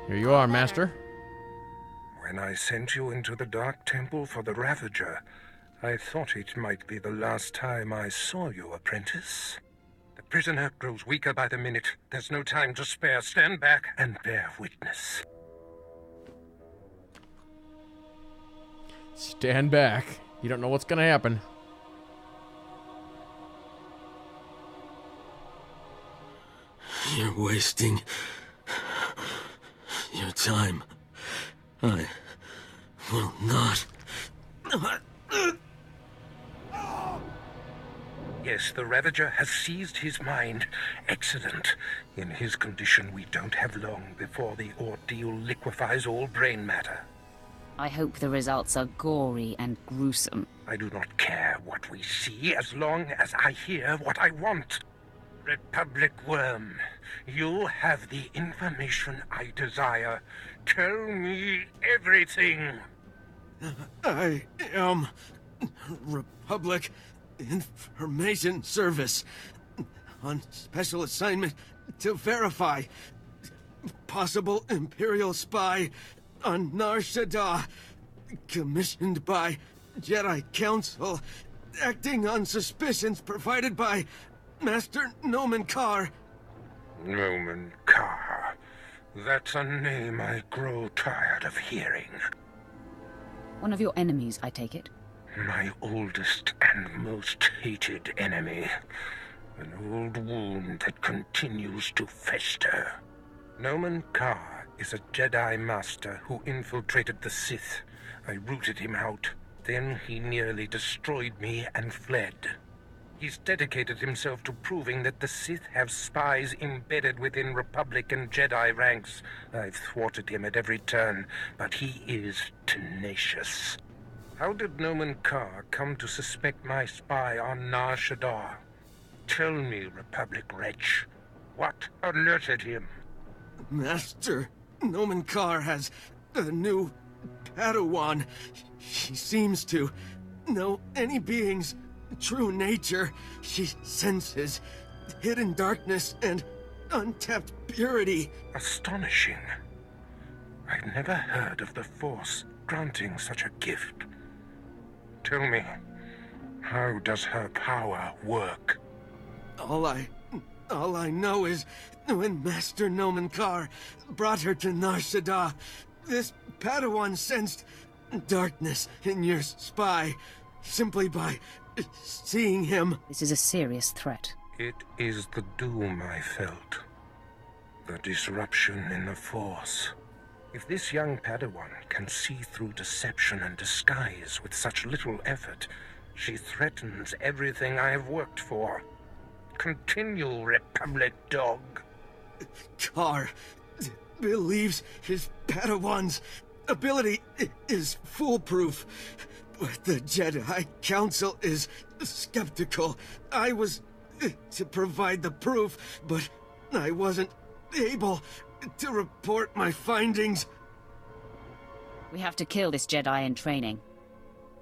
Here you are, Master. When I sent you into the Dark Temple for the Ravager, I thought it might be the last time I saw you, apprentice. The prisoner grows weaker by the minute. There's no time to spare. Stand back and bear witness. Stand back. You don't know what's gonna happen. You're wasting your time. I will not. Yes, the Ravager has seized his mind. Excellent. In his condition, we don't have long before the ordeal liquefies all brain matter. I hope the results are gory and gruesome. I do not care what we see as long as I hear what I want. Republic Worm, you have the information I desire. Tell me everything. I am Republic Information Service on special assignment to verify possible Imperial spy on Nar Shaddaa, commissioned by Jedi Council, acting on suspicions provided by Master Nomen Karr. Nomen Karr. That's a name I grow tired of hearing. One of your enemies, I take it? My oldest and most hated enemy. An old wound that continues to fester. Nomen Carr is a Jedi Master who infiltrated the Sith. I rooted him out. Then he nearly destroyed me and fled. He's dedicated himself to proving that the Sith have spies embedded within Republic and Jedi ranks. I've thwarted him at every turn, but he is tenacious. How did Nomen Carr come to suspect my spy on Nar Shaddaa? Tell me, Republic wretch, what alerted him? Master, Nomen Carr has a new Padawan. She seems to know any being's true nature. She senses hidden darkness and untapped purity. Astonishing. I'd never heard of the Force granting such a gift. Tell me, how does her power work? All I know is when Master Nomen Carr brought her to Nar Shaddaa, this Padawan sensed darkness in your spy simply by seeing him. This is a serious threat. It is the doom I felt. The disruption in the Force. If this young Padawan can see through deception and disguise with such little effort, she threatens everything I have worked for. Continue, Republic dog. Carr believes his Padawan's ability is foolproof, but the Jedi Council is skeptical. I was to provide the proof, but I wasn't able to report my findings. We have to kill this Jedi in training.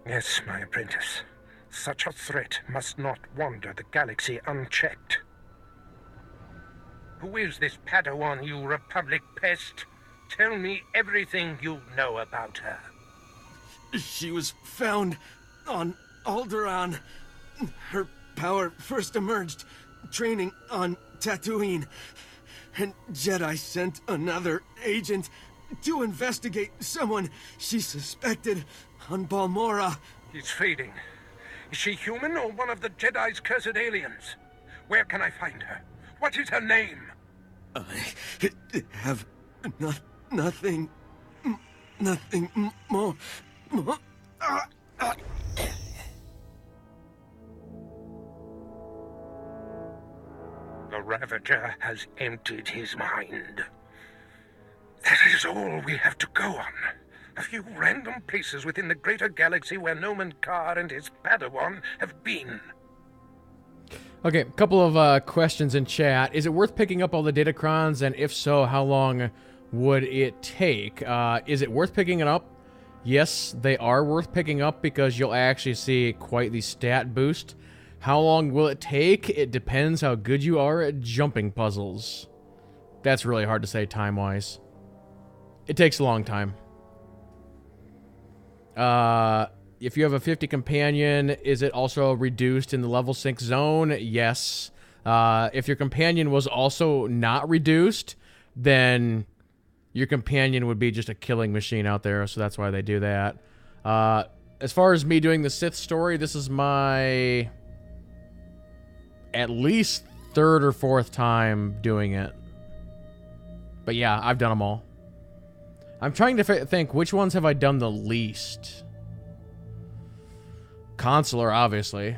Yes, my apprentice. Such a threat must not wander the galaxy unchecked. Who is this Padawan, you Republic pest? Tell me everything you know about her. She was found on Alderaan. Her power first emerged training on Tatooine. And Jedi sent another agent to investigate someone she suspected on Balmorra. He's fading. Is she human or one of the Jedi's cursed aliens? Where can I find her? What is her name? I have nothing more. The Ravager has emptied his mind. That is all we have to go on. A few random places within the greater galaxy where Nomen Carr and his Padawan have been. Okay, a couple of questions in chat. Is it worth picking up all the datacrons, and if so, how long would it take? Is it worth picking it up? Yes, they are worth picking up because you'll actually see quite the stat boost. How long will it take? It depends how good you are at jumping puzzles. That's really hard to say time-wise. It takes a long time. If you have a 50 companion, is it also reduced in the level sync zone? Yes. If your companion was also not reduced, then your companion would be just a killing machine out there, so that's why they do that. As far as me doing the Sith story, this is my at least third or fourth time doing it. But yeah, I've done them all. I'm trying to think, which ones have I done the least? Consular, obviously.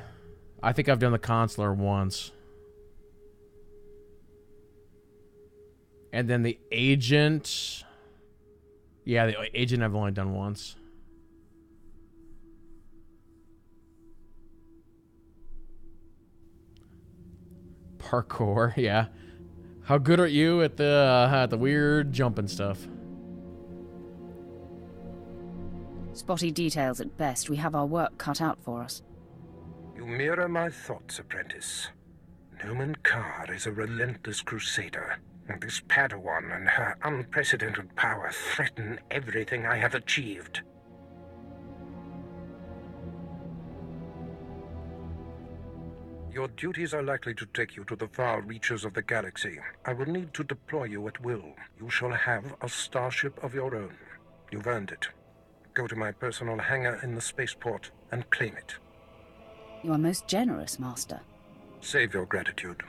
I think I've done the Consular once. And then the Agent... Yeah, the Agent I've only done once. Parkour, yeah. How good are you at the weird jumping stuff? Spotty details at best. We have our work cut out for us. You mirror my thoughts, apprentice. Nomen Carr is a relentless crusader, and this Padawan and her unprecedented power threaten everything I have achieved. Your duties are likely to take you to the far reaches of the galaxy. I will need to deploy you at will. You shall have a starship of your own. You've earned it. Go to my personal hangar in the spaceport and claim it. You are most generous, Master. Save your gratitude.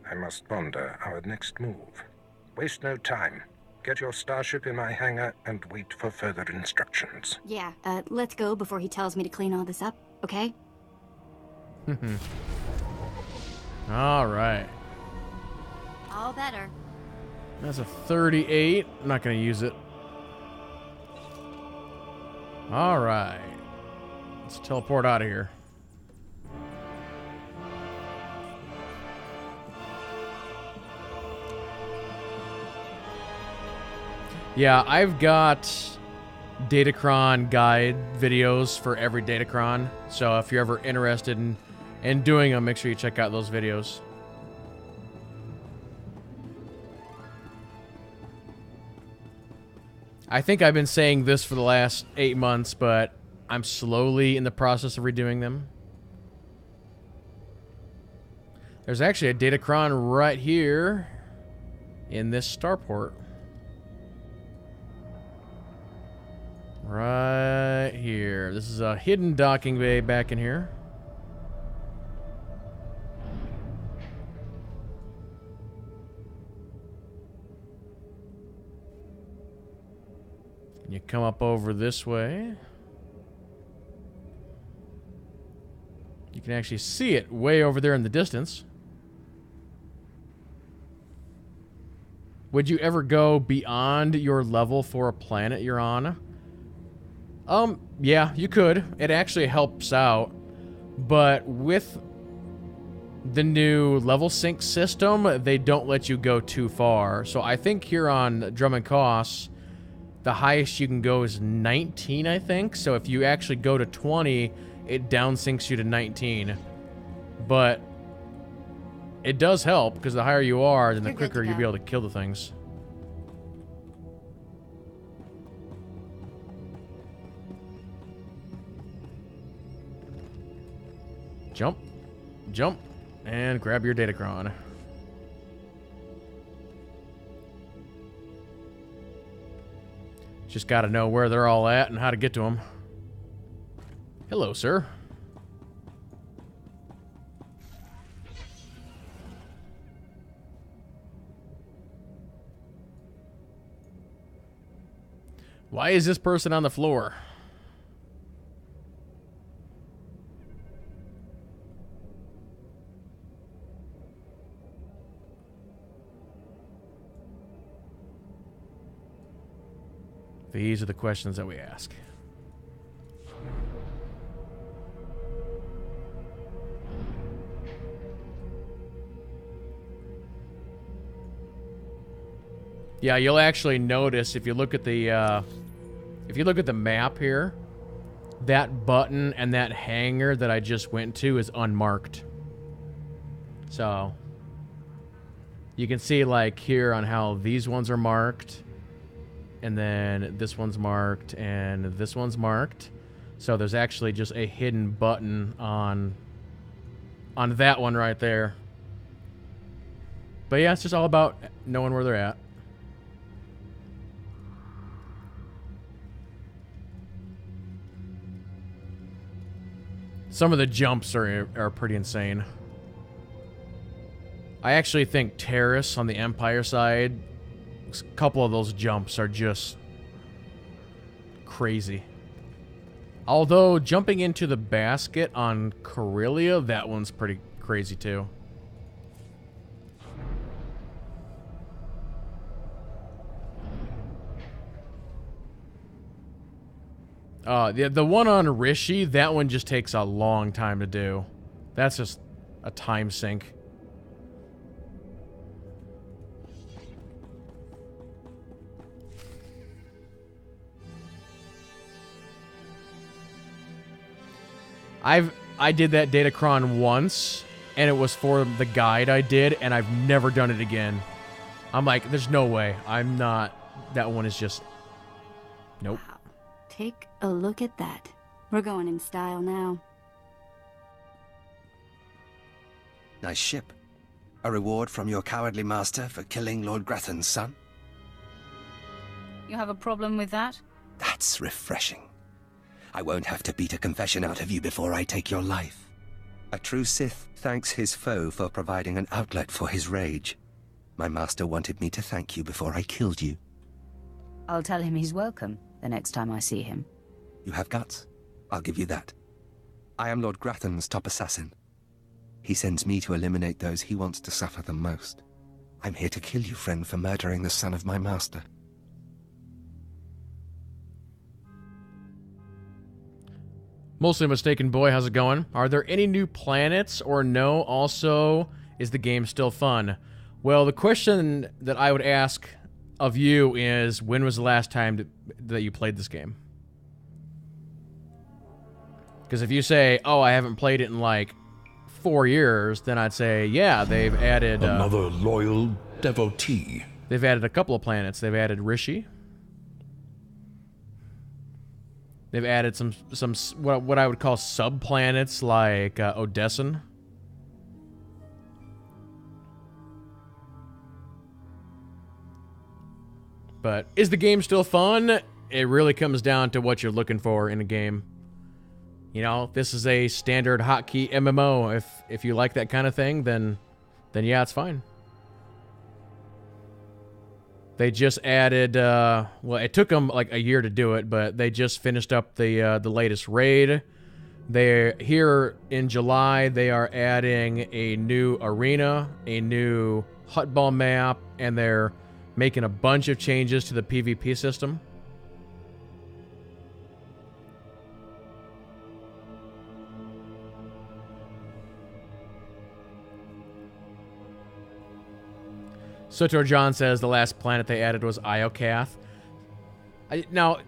I must ponder our next move. Waste no time. Get your starship in my hangar and wait for further instructions. Yeah, let's go before he tells me to clean all this up, okay? All right. All better. That's a 38. I'm not going to use it. All right. Let's teleport out of here. Yeah, I've got Datacron guide videos for every Datacron. So if you're ever interested in doing them, make sure you check out those videos. I think I've been saying this for the last 8 months, but I'm slowly in the process of redoing them. There's actually a Datacron right here in this starport. Right here. This is a hidden docking bay back in here. You come up over this way. You can actually see it way over there in the distance. Would you ever go beyond your level for a planet you're on? Yeah, you could. It actually helps out. But with the new level sync system, they don't let you go too far. So I think here on Drummond Koss, the highest you can go is 19, I think. So if you actually go to 20, it downsinks you to 19. But it does help, because the higher you are, then the quicker you'll be able to kill the things. Jump, jump, and grab your Datacron. Just got to know where they're all at and how to get to them. Hello, sir. Why is this person on the floor? These are the questions that we ask. Yeah, you'll actually notice if you look at the map here, that button and that hangar that I just went to is unmarked. So you can see like here on how these ones are marked. And then this one's marked, and this one's marked. So there's actually just a hidden button on that one right there. But yeah, it's just all about knowing where they're at. Some of the jumps are pretty insane. I actually think Terrace on the Empire side, a couple of those jumps are just crazy. Although jumping into the basket on Corellia, that one's pretty crazy too. The one on Rishi, that one just takes a long time to do. That's just a time sink. I did that Datacron once, and it was for the guide I did, and I've never done it again. I'm like, there's no way. I'm not. That one is just... Nope. Wow. Take a look at that. We're going in style now. Nice ship. A reward from your cowardly master for killing Lord Grathan's son? You have a problem with that? That's refreshing. I won't have to beat a confession out of you before I take your life. A true Sith thanks his foe for providing an outlet for his rage. My master wanted me to thank you before I killed you. I'll tell him he's welcome the next time I see him. You have guts. I'll give you that. I am Lord Grathan's top assassin. He sends me to eliminate those he wants to suffer the most. I'm here to kill you, friend, for murdering the son of my master. Mostly Mistaken Boy, how's it going? Are there any new planets or no? Also, is the game still fun? Well, the question that I would ask of you is, when was the last time that you played this game? Because if you say, oh, I haven't played it in like 4 years, then I'd say, yeah, they've added... Another loyal devotee. They've added a couple of planets. They've added Rishi. They've added some what I would call sub-planets like Odessan. But is the game still fun? It really comes down to what you're looking for in a game. You know, this is a standard hotkey MMO. If you like that kind of thing, then yeah, it's fine. They just added, well, it took them like a year to do it, but they just finished up the latest raid. They're here in July. They are adding a new arena, a new Huttball map, and they're making a bunch of changes to the PvP system. SWTOR John says the last planet they added was Iokath. Now,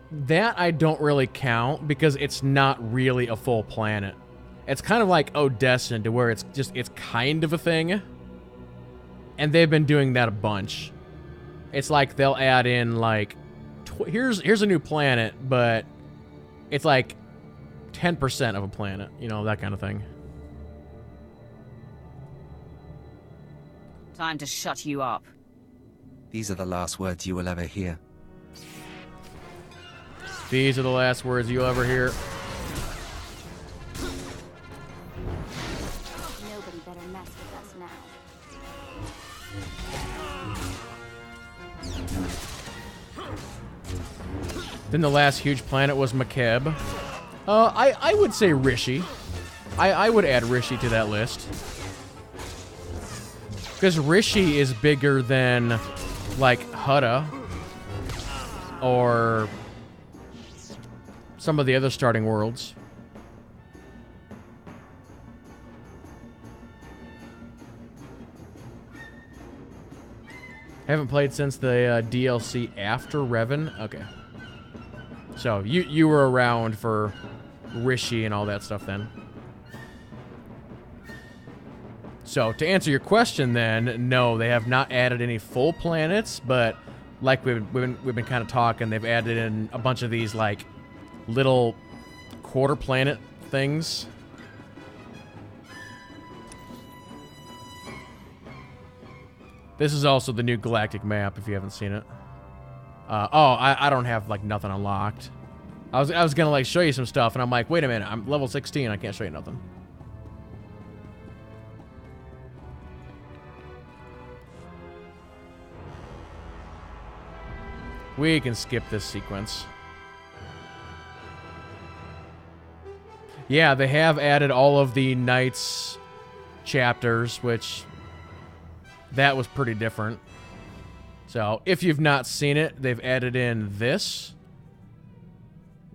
that I don't really count because it's not really a full planet. It's kind of like Odessan, to where it's kind of a thing. And they've been doing that a bunch. It's like they'll add in like, here's a new planet, but it's like 10% of a planet, you know, that kind of thing. Time to shut you up. These are the last words you will ever hear. These are the last words you'll ever hear. Nobody better mess with us now. Then the last huge planet was Makeb. I would say Rishi. I would add Rishi to that list. Because Rishi is bigger than, like, Hutta. Or some of the other starting worlds. Haven't played since the DLC after Revan? Okay. So, you were around for Rishi and all that stuff then. So, to answer your question then, no, they have not added any full planets, but like we've been kind of talking, they've added in a bunch of these, like, little quarter planet things. This is also the new galactic map, if you haven't seen it. I don't have, like, nothing unlocked. I was gonna, like, show you some stuff, and I'm like, wait a minute, I'm level 16, I can't show you nothing. We can skip this sequence. Yeah, they have added all of the Knights chapters, which that was pretty different. So, if you've not seen it, they've added in this,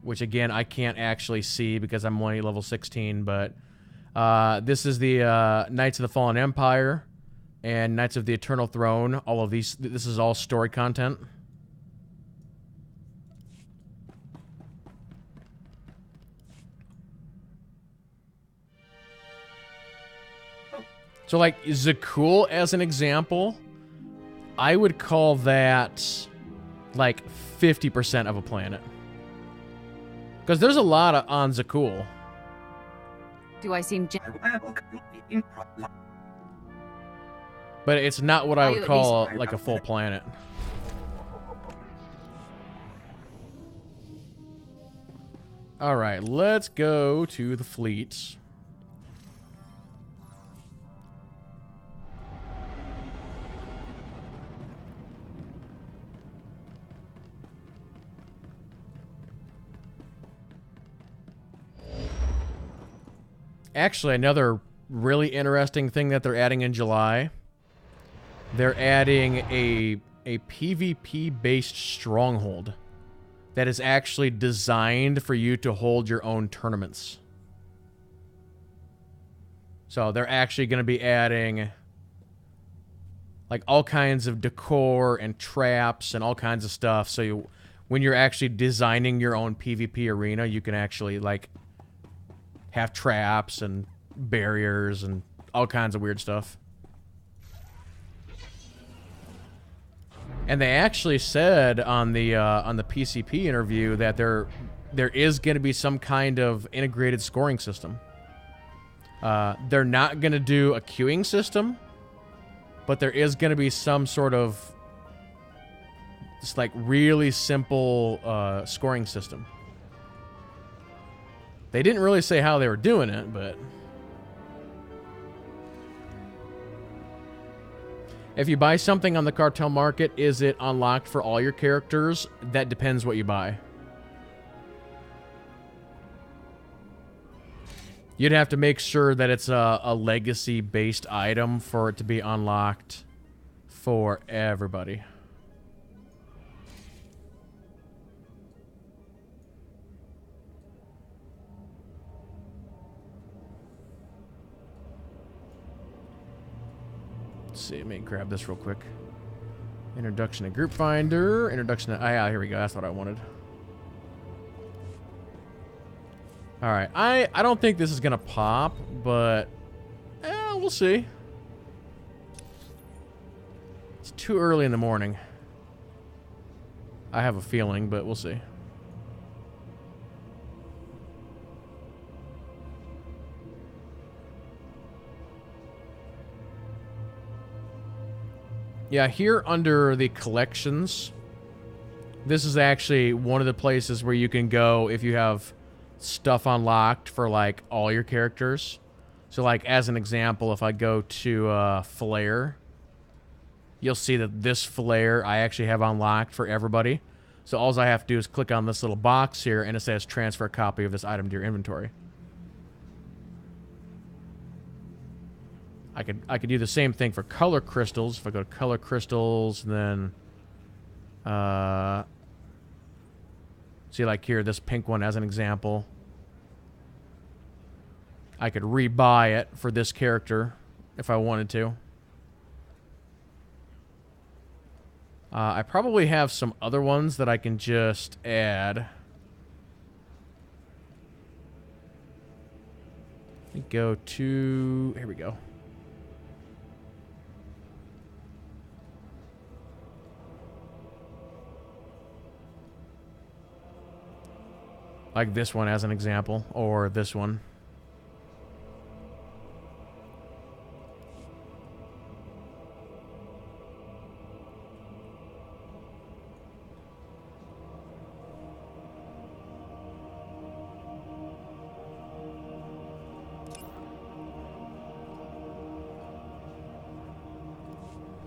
which again, I can't actually see because I'm only level 16, but this is the Knights of the Fallen Empire and Knights of the Eternal Throne. All of these, this is all story content. So, like, Zakul, as an example, I would call that, like, 50% of a planet. Because there's a lot on Zakul. Do I seem... But it's not what I would call like a full planet. All right, let's go to the fleets. Actually, another really interesting thing that they're adding in July, they're adding a PvP-based stronghold that is actually designed for you to hold your own tournaments. So they're actually going to be adding like all kinds of decor and traps and all kinds of stuff. So when you're actually designing your own PvP arena, you can actually like have traps and barriers and all kinds of weird stuff. And they actually said on the PCP interview that there is going to be some kind of integrated scoring system. They're not going to do a queuing system, but there is going to be some sort of just like really simple scoring system. They didn't really say how they were doing it, but if you buy something on the cartel market, is it unlocked for all your characters? That depends what you buy. You'd have to make sure that it's a legacy-based item for it to be unlocked for everybody. Let's see, let me grab this real quick. Introduction to Group Finder. Introduction to... yeah, here we go. That's what I wanted. Alright, I don't think this is going to pop, but... we'll see. It's too early in the morning. I have a feeling, but we'll see. Yeah, here under the collections, this is actually one of the places where you can go if you have stuff unlocked for like all your characters. So like as an example, if I go to Flare, you'll see that this Flare I actually have unlocked for everybody. So all I have to do is click on this little box here and it says transfer a copy of this item to your inventory. I could do the same thing for color crystals. If I go to color crystals, and then see like here, this pink one as an example. I could rebuy it for this character if I wanted to. I probably have some other ones that I can just add. Let me go to... here we go. Like this one as an example, or this one.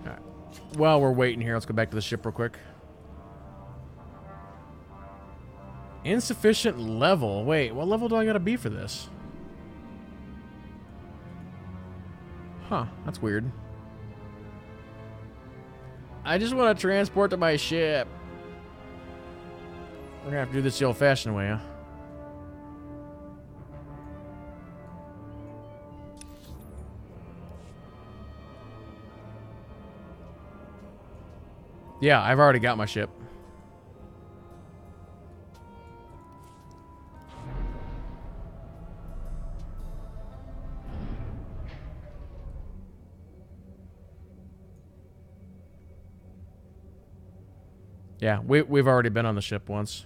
All right. While we're waiting here, let's go back to the ship real quick. Insufficient level. Wait, what level do I gotta be for this? Huh, that's weird. I just want to transport to my ship. We're gonna have to do this the old-fashioned way, huh? Yeah, I've already got my ship. Yeah, we've already been on the ship once.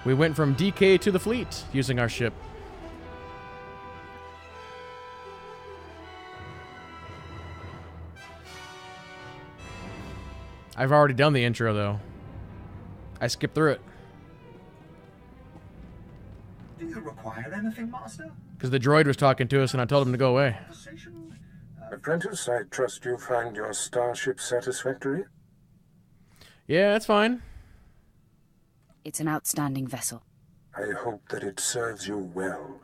We went from DK to the fleet using our ship. I've already done the intro, though. I skipped through it. Do you require anything, Master? Because the droid was talking to us and I told him to go away. Apprentice, I trust you find your starship satisfactory? Yeah, that's fine. It's an outstanding vessel. I hope that it serves you well.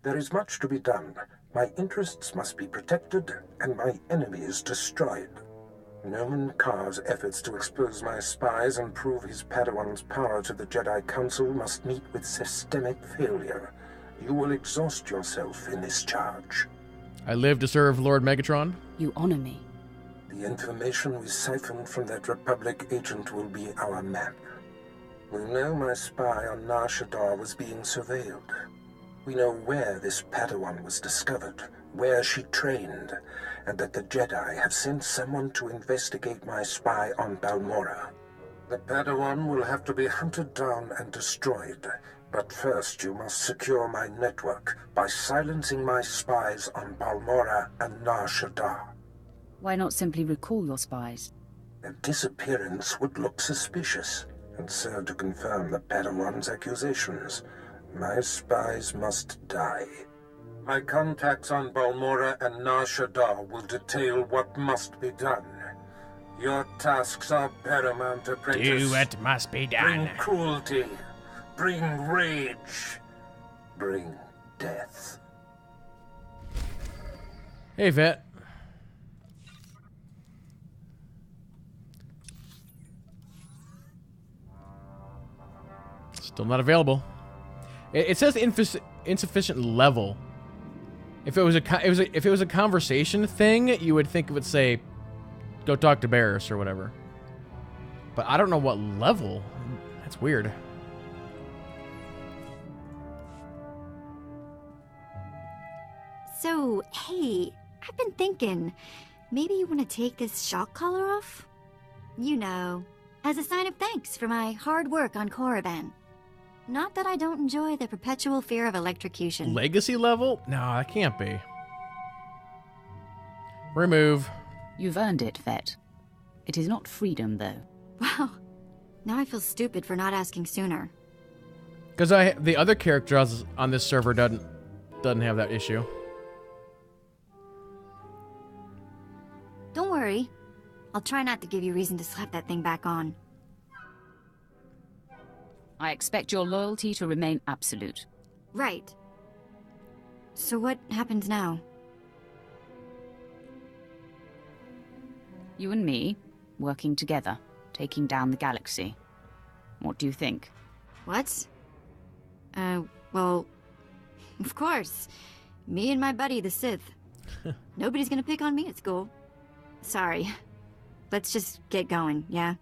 There is much to be done. My interests must be protected and my enemies destroyed. Noman Karr's efforts to expose my spies and prove his Padawan's power to the Jedi Council must meet with systemic failure. You will exhaust yourself in this charge. I live to serve Lord Megatron. You honor me. The information we siphoned from that Republic agent will be our map. We know my spy on Nar Shaddaa was being surveilled. We know where this Padawan was discovered, where she trained, and that the Jedi have sent someone to investigate my spy on Balmorra. The Padawan will have to be hunted down and destroyed, but first you must secure my network by silencing my spies on Balmorra and Nar Shaddaa. Why not simply recall your spies? Their disappearance would look suspicious and serve to confirm the Padawan's accusations. My spies must die. My contacts on Balmorra and Nar Shaddaa will detail what must be done. Your tasks are paramount, apprentice. Do what must be done. Bring cruelty. Bring rage. Bring death. Hey, Vet. Still not available. It says insufficient level. If it was a conversation thing, you would think it would say, "Go talk to Barriss" or whatever. But I don't know what level. That's weird. So, hey, I've been thinking, maybe you want to take this shock collar off? You know, as a sign of thanks for my hard work on Korriban. Not that I don't enjoy the perpetual fear of electrocution. Legacy level? No, that can't be. Remove. You've earned it, Vet. It is not freedom, though. Wow. Now I feel stupid for not asking sooner. Because the other character on this server doesn't have that issue. Don't worry. I'll try not to give you reason to slap that thing back on. I expect your loyalty to remain absolute. Right. So what happens now? You and me, working together, taking down the galaxy. What do you think? What? Well, of course. Me and my buddy, the Sith. Nobody's gonna pick on me at school. Sorry. Let's just get going, yeah?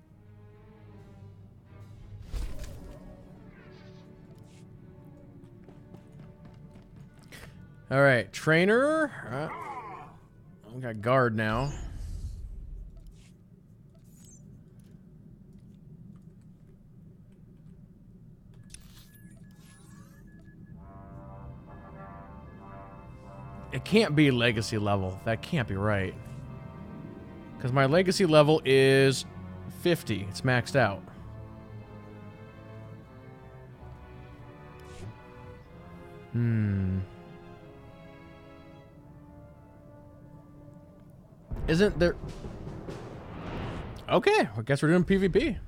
All right, trainer. We got guard now. It can't be legacy level. That can't be right. Because my legacy level is 50. It's maxed out. Isn't there... Okay, I guess we're doing PvP.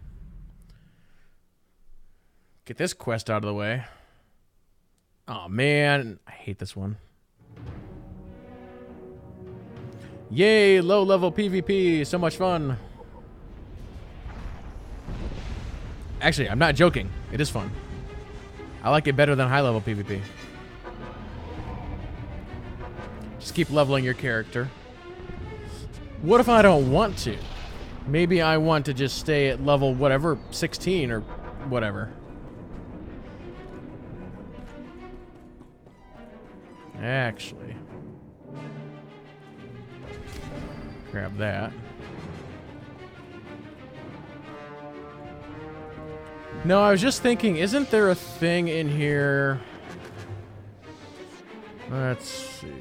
Get this quest out of the way. Oh man, I hate this one. Yay, low-level PvP, so much fun. Actually, I'm not joking. It is fun. I like it better than high-level PvP. Just keep leveling your character. What if I don't want to? Maybe I want to just stay at level whatever, 16 or whatever. Actually. Grab that. No, I was just thinking, isn't there a thing in here? Let's see.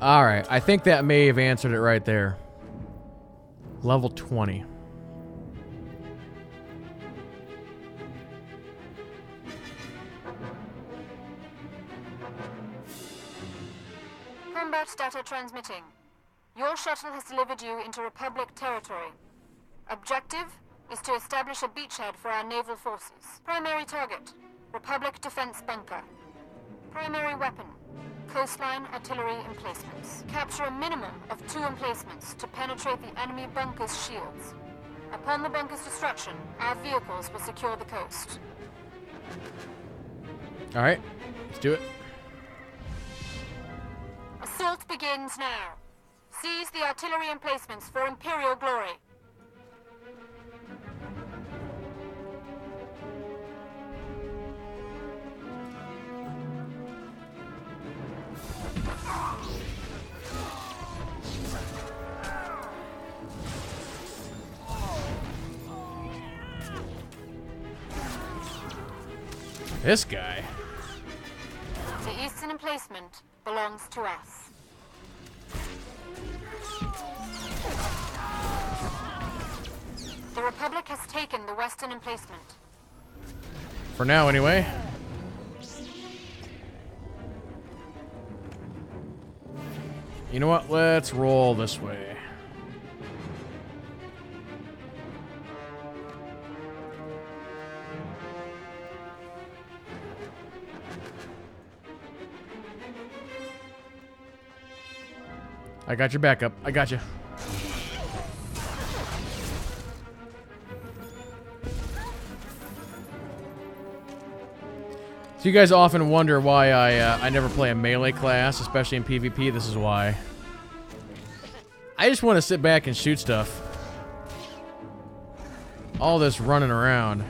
All right, I think that may have answered it right there. Level 20. Combat data transmitting. Your shuttle has delivered you into Republic territory. Objective is to establish a beachhead for our naval forces. Primary target, Republic defense bunker. Primary weapon, coastline artillery emplacements. Capture a minimum of 2 emplacements to penetrate the enemy bunker's shields. Upon the bunker's destruction, our vehicles will secure the coast. All right, let's do it. Assault begins now. Seize the artillery emplacements for Imperial glory. This guy. The eastern emplacement belongs to us. The Republic has taken the western emplacement. For now, anyway. You know what? Let's roll this way. I got your backup. I got you. So you guys often wonder why I never play a melee class, especially in PvP. This is why. I just want to sit back and shoot stuff. All this running around.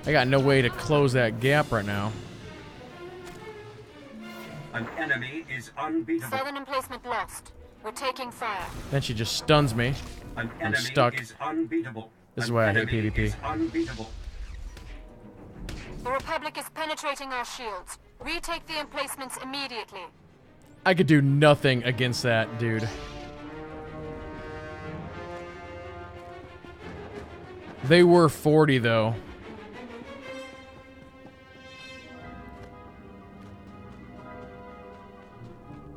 I got no way to close that gap right now. An enemy is unbeatable. Southern emplacement lost. We're taking fire. Then she just stuns me. An I'm enemy stuck. is unbeatable. This is An why I hate enemy PvP. is unbeatable. The Republic is penetrating our shields. Retake the emplacements immediately. I could do nothing against that, dude. They were 40, though.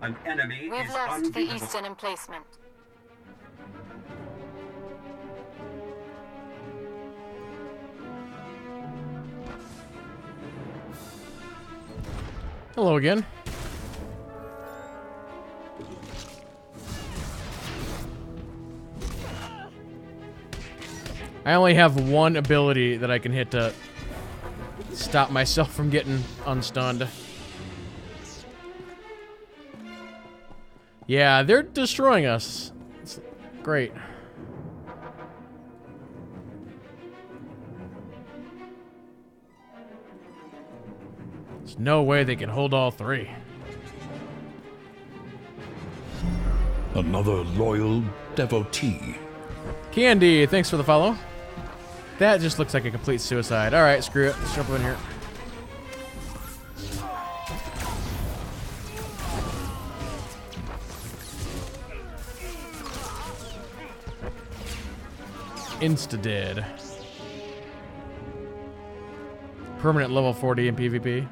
An enemy We've is lost the unbeatable. eastern emplacement. Hello again. I only have one ability that I can hit to stop myself from getting unstunned. Yeah, they're destroying us. It's great. There's no way they can hold all 3. Another loyal devotee. Candy, thanks for the follow. That just looks like a complete suicide. Alright, screw it. Let's jump in here. Insta-dead. Permanent level 40 in PvP.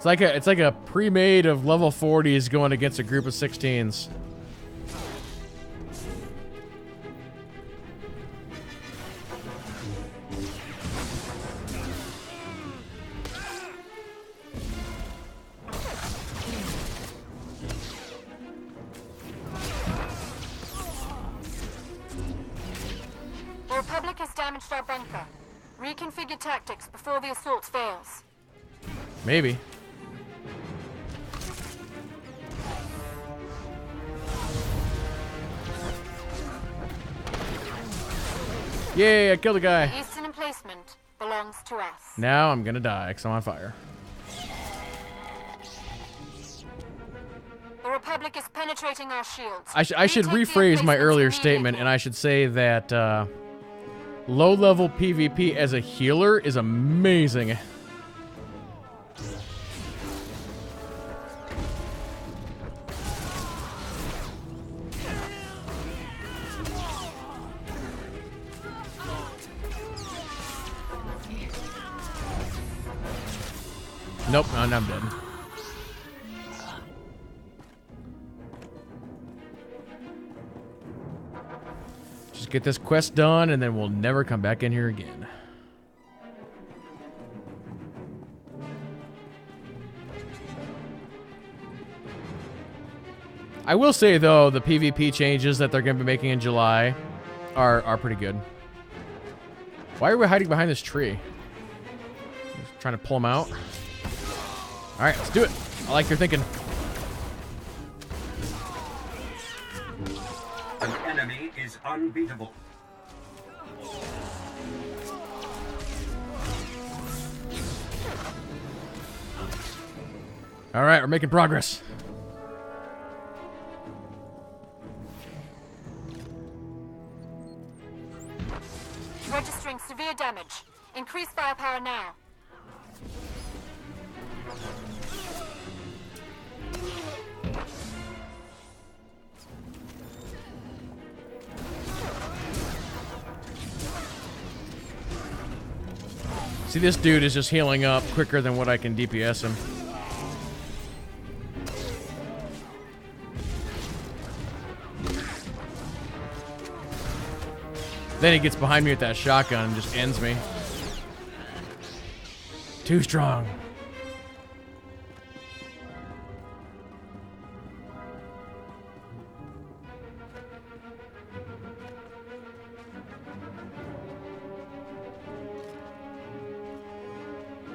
It's like a pre-made of level 40s going against a group of 16s. The Republic has damaged our bunker. Reconfigure tactics before the assault fails. Maybe. Yay, I killed a guy. The eastern emplacement belongs to us. Now I'm gonna die because I'm on fire. The Republic is penetrating our shields. I should rephrase my earlier statement, and I should say that low-level PvP as a healer is amazing. Nope, no, I'm dead. Just get this quest done, and then we'll never come back in here again. I will say, though, the PvP changes that they're going to be making in July are pretty good. Why are we hiding behind this tree? Just trying to pull them out. All right, let's do it. I like your thinking. An enemy is unbeatable. All right, we're making progress. Registering severe damage. Increase firepower now. See, this dude is just healing up quicker than what I can DPS him. Then he gets behind me with that shotgun and just ends me. Too strong.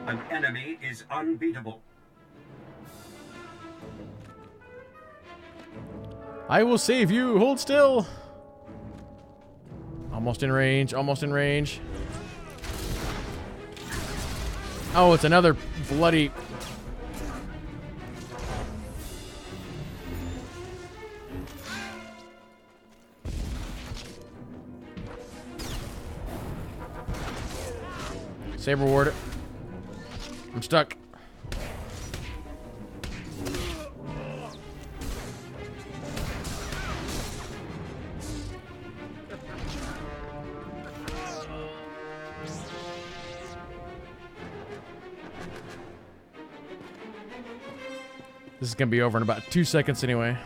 An enemy is unbeatable. I will save you. Hold still. Almost in range. Almost in range. Oh, it's another bloody... Saber ward. I'm stuck. This is gonna be over in about 2 seconds anyway.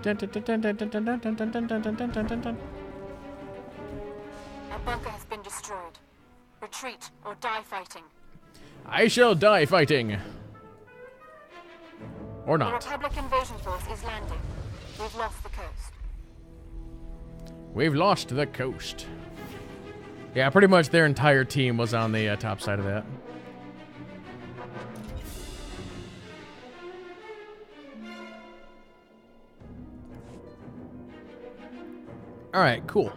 Dun, dun, dun, dun, dun, dun, dun, dun, dun, dun, dun, dun, dun, dun, dun. Our bunker has been destroyed. Retreat or die fighting. I shall die fighting. Or The not. Republic invasion force is landing. We've lost the coast. We've lost the coast. Yeah, pretty much their entire team was on the top side of that. All right, cool.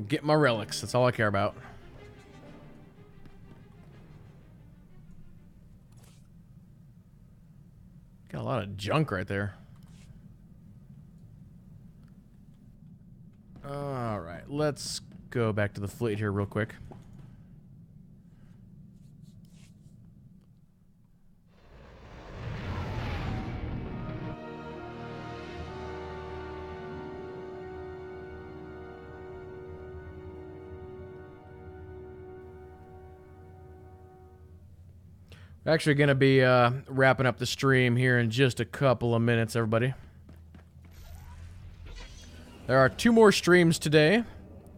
Get my relics. That's all I care about. Got a lot of junk right there. All right, let's go back to the fleet here real quick. We're actually going to be wrapping up the stream here in just a couple of minutes, everybody. There are 2 more streams today.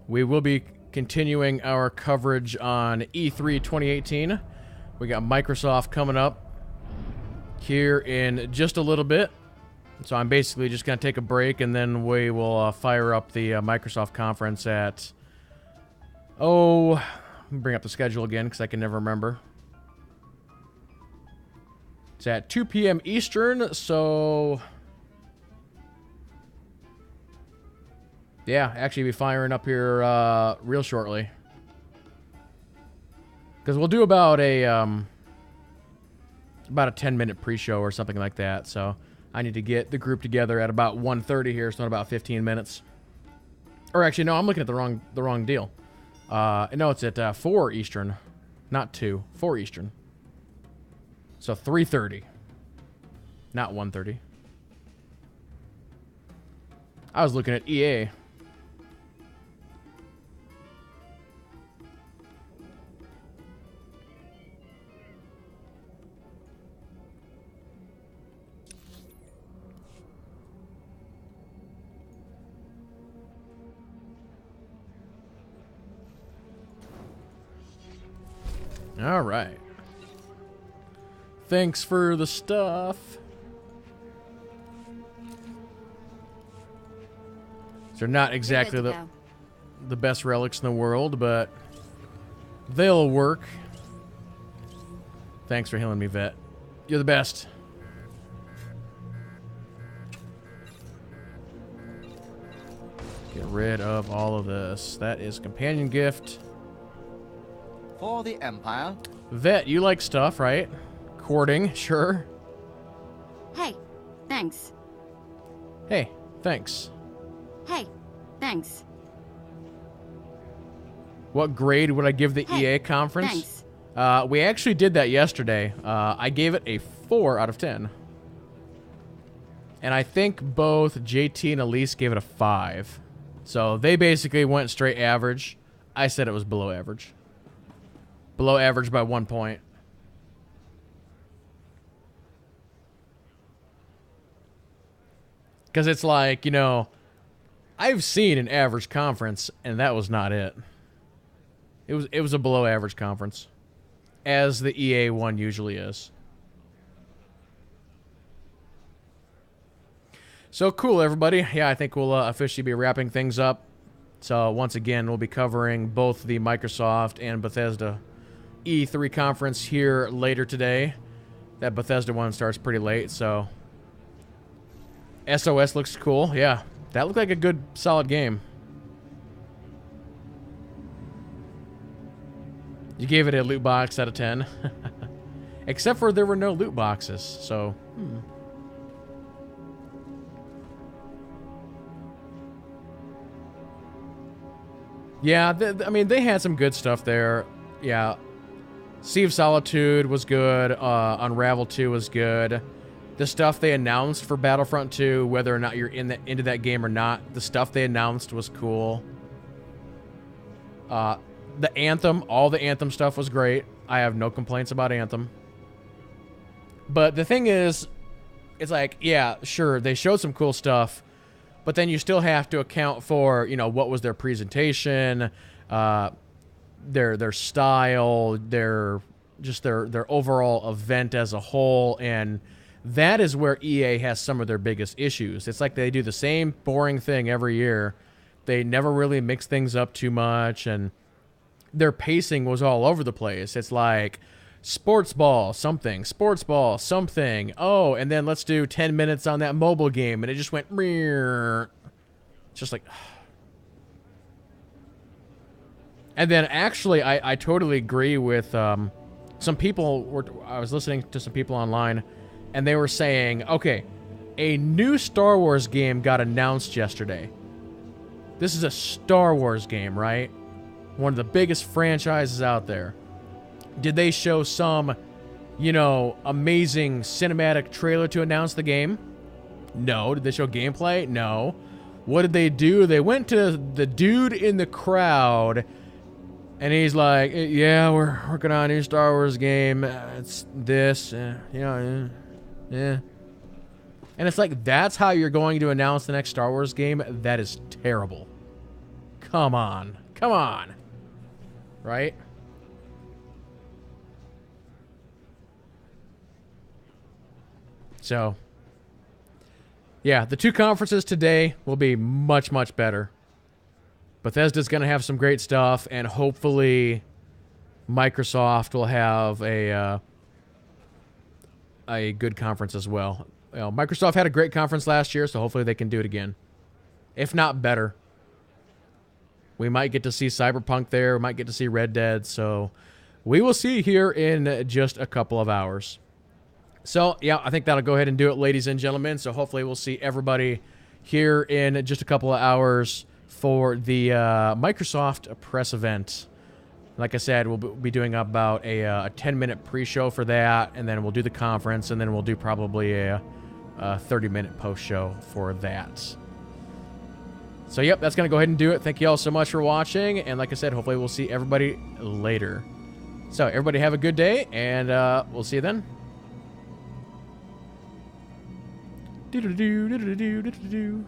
We will be continuing our coverage on E3 2018. We got Microsoft coming up. here in just a little bit. So I'm basically just going to take a break, and then we will fire up the Microsoft conference at... Oh, let me bring up the schedule again because I can never remember. It's at 2 p.m. Eastern, so... Yeah, actually be firing up here real shortly. Because we'll do about a 10-minute pre-show or something like that. So I need to get the group together at about 1:30 here, so in about 15 minutes. Or actually, no, I'm looking at the wrong deal. No, it's at 4 Eastern, not 2. 4 Eastern. So 3:30, not 1:30. I was looking at EA. All right. Thanks for the stuff. They're not exactly the best relics in the world, but they'll work. Thanks for healing me, Vet. You're the best. Get rid of all of this. That is companion gift. For the Empire. Vet, you like stuff, right? Courting, sure. Hey, thanks. Hey, thanks. Hey, thanks. What grade would I give the EA conference? Thanks. We actually did that yesterday. I gave it a 4 out of 10. And I think both JT and Elise gave it a 5. So they basically went straight average. I said it was below average. Below average by 1 point. Because it's like, you know, I've seen an average conference, and that was not it. It was a below average conference, as the EA one usually is. So cool, everybody. Yeah, I think we'll officially be wrapping things up. So once again, we'll be covering both the Microsoft and Bethesda E3 conference here later today. That Bethesda one starts pretty late, so... SOS looks cool. Yeah, that looked like a good, solid game. You gave it a loot box out of 10. Except for there were no loot boxes, so... Yeah, I mean, they had some good stuff there. Yeah. Sea of Solitude was good. Unravel 2 was good. The stuff they announced for Battlefront 2, whether or not you're into that game or not, the stuff they announced was cool. The Anthem, all the Anthem stuff was great. I have no complaints about Anthem. But the thing is, it's like, yeah, sure, they showed some cool stuff, but then you still have to account for, you know, what was their presentation, their style, their overall event as a whole, and that is where EA has some of their biggest issues. It's like they do the same boring thing every year. They never really mix things up too much, and their pacing was all over the place. It's like sports ball, something, sports ball, something. Oh, and then let's do 10 minutes on that mobile game, and it just went... It's just like... And then actually, I totally agree with some people. I was listening to some people online, and they were saying, okay, a new Star Wars game got announced yesterday. This is a Star Wars game, right? One of the biggest franchises out there. Did they show some, you know, amazing cinematic trailer to announce the game? No. Did they show gameplay? No. What did they do? They went to the dude in the crowd, and he's like, yeah, we're working on a new Star Wars game. It's this, you know, yeah. And it's like, that's how you're going to announce the next Star Wars game? That is terrible. Come on. Come on. Right? So, yeah, the 2 conferences today will be much, much better. Bethesda's going to have some great stuff, and hopefully Microsoft will have a good conference as well. You know, Microsoft had a great conference last year, so hopefully they can do it again. If not better. We might get to see Cyberpunk there. We might get to see Red Dead. So we will see here in just a couple of hours. So, yeah, I think that'll go ahead and do it, ladies and gentlemen. So hopefully we'll see everybody here in just a couple of hours for the Microsoft press event. Like I said, we'll be doing about a 10-minute pre-show for that, and then we'll do the conference, and then we'll do probably a 30-minute post-show for that. So, yep, that's going to go ahead and do it. Thank you all so much for watching, and like I said, hopefully we'll see everybody later. So, everybody have a good day, and we'll see you then. Do-do-do, do-do-do, do-do-do.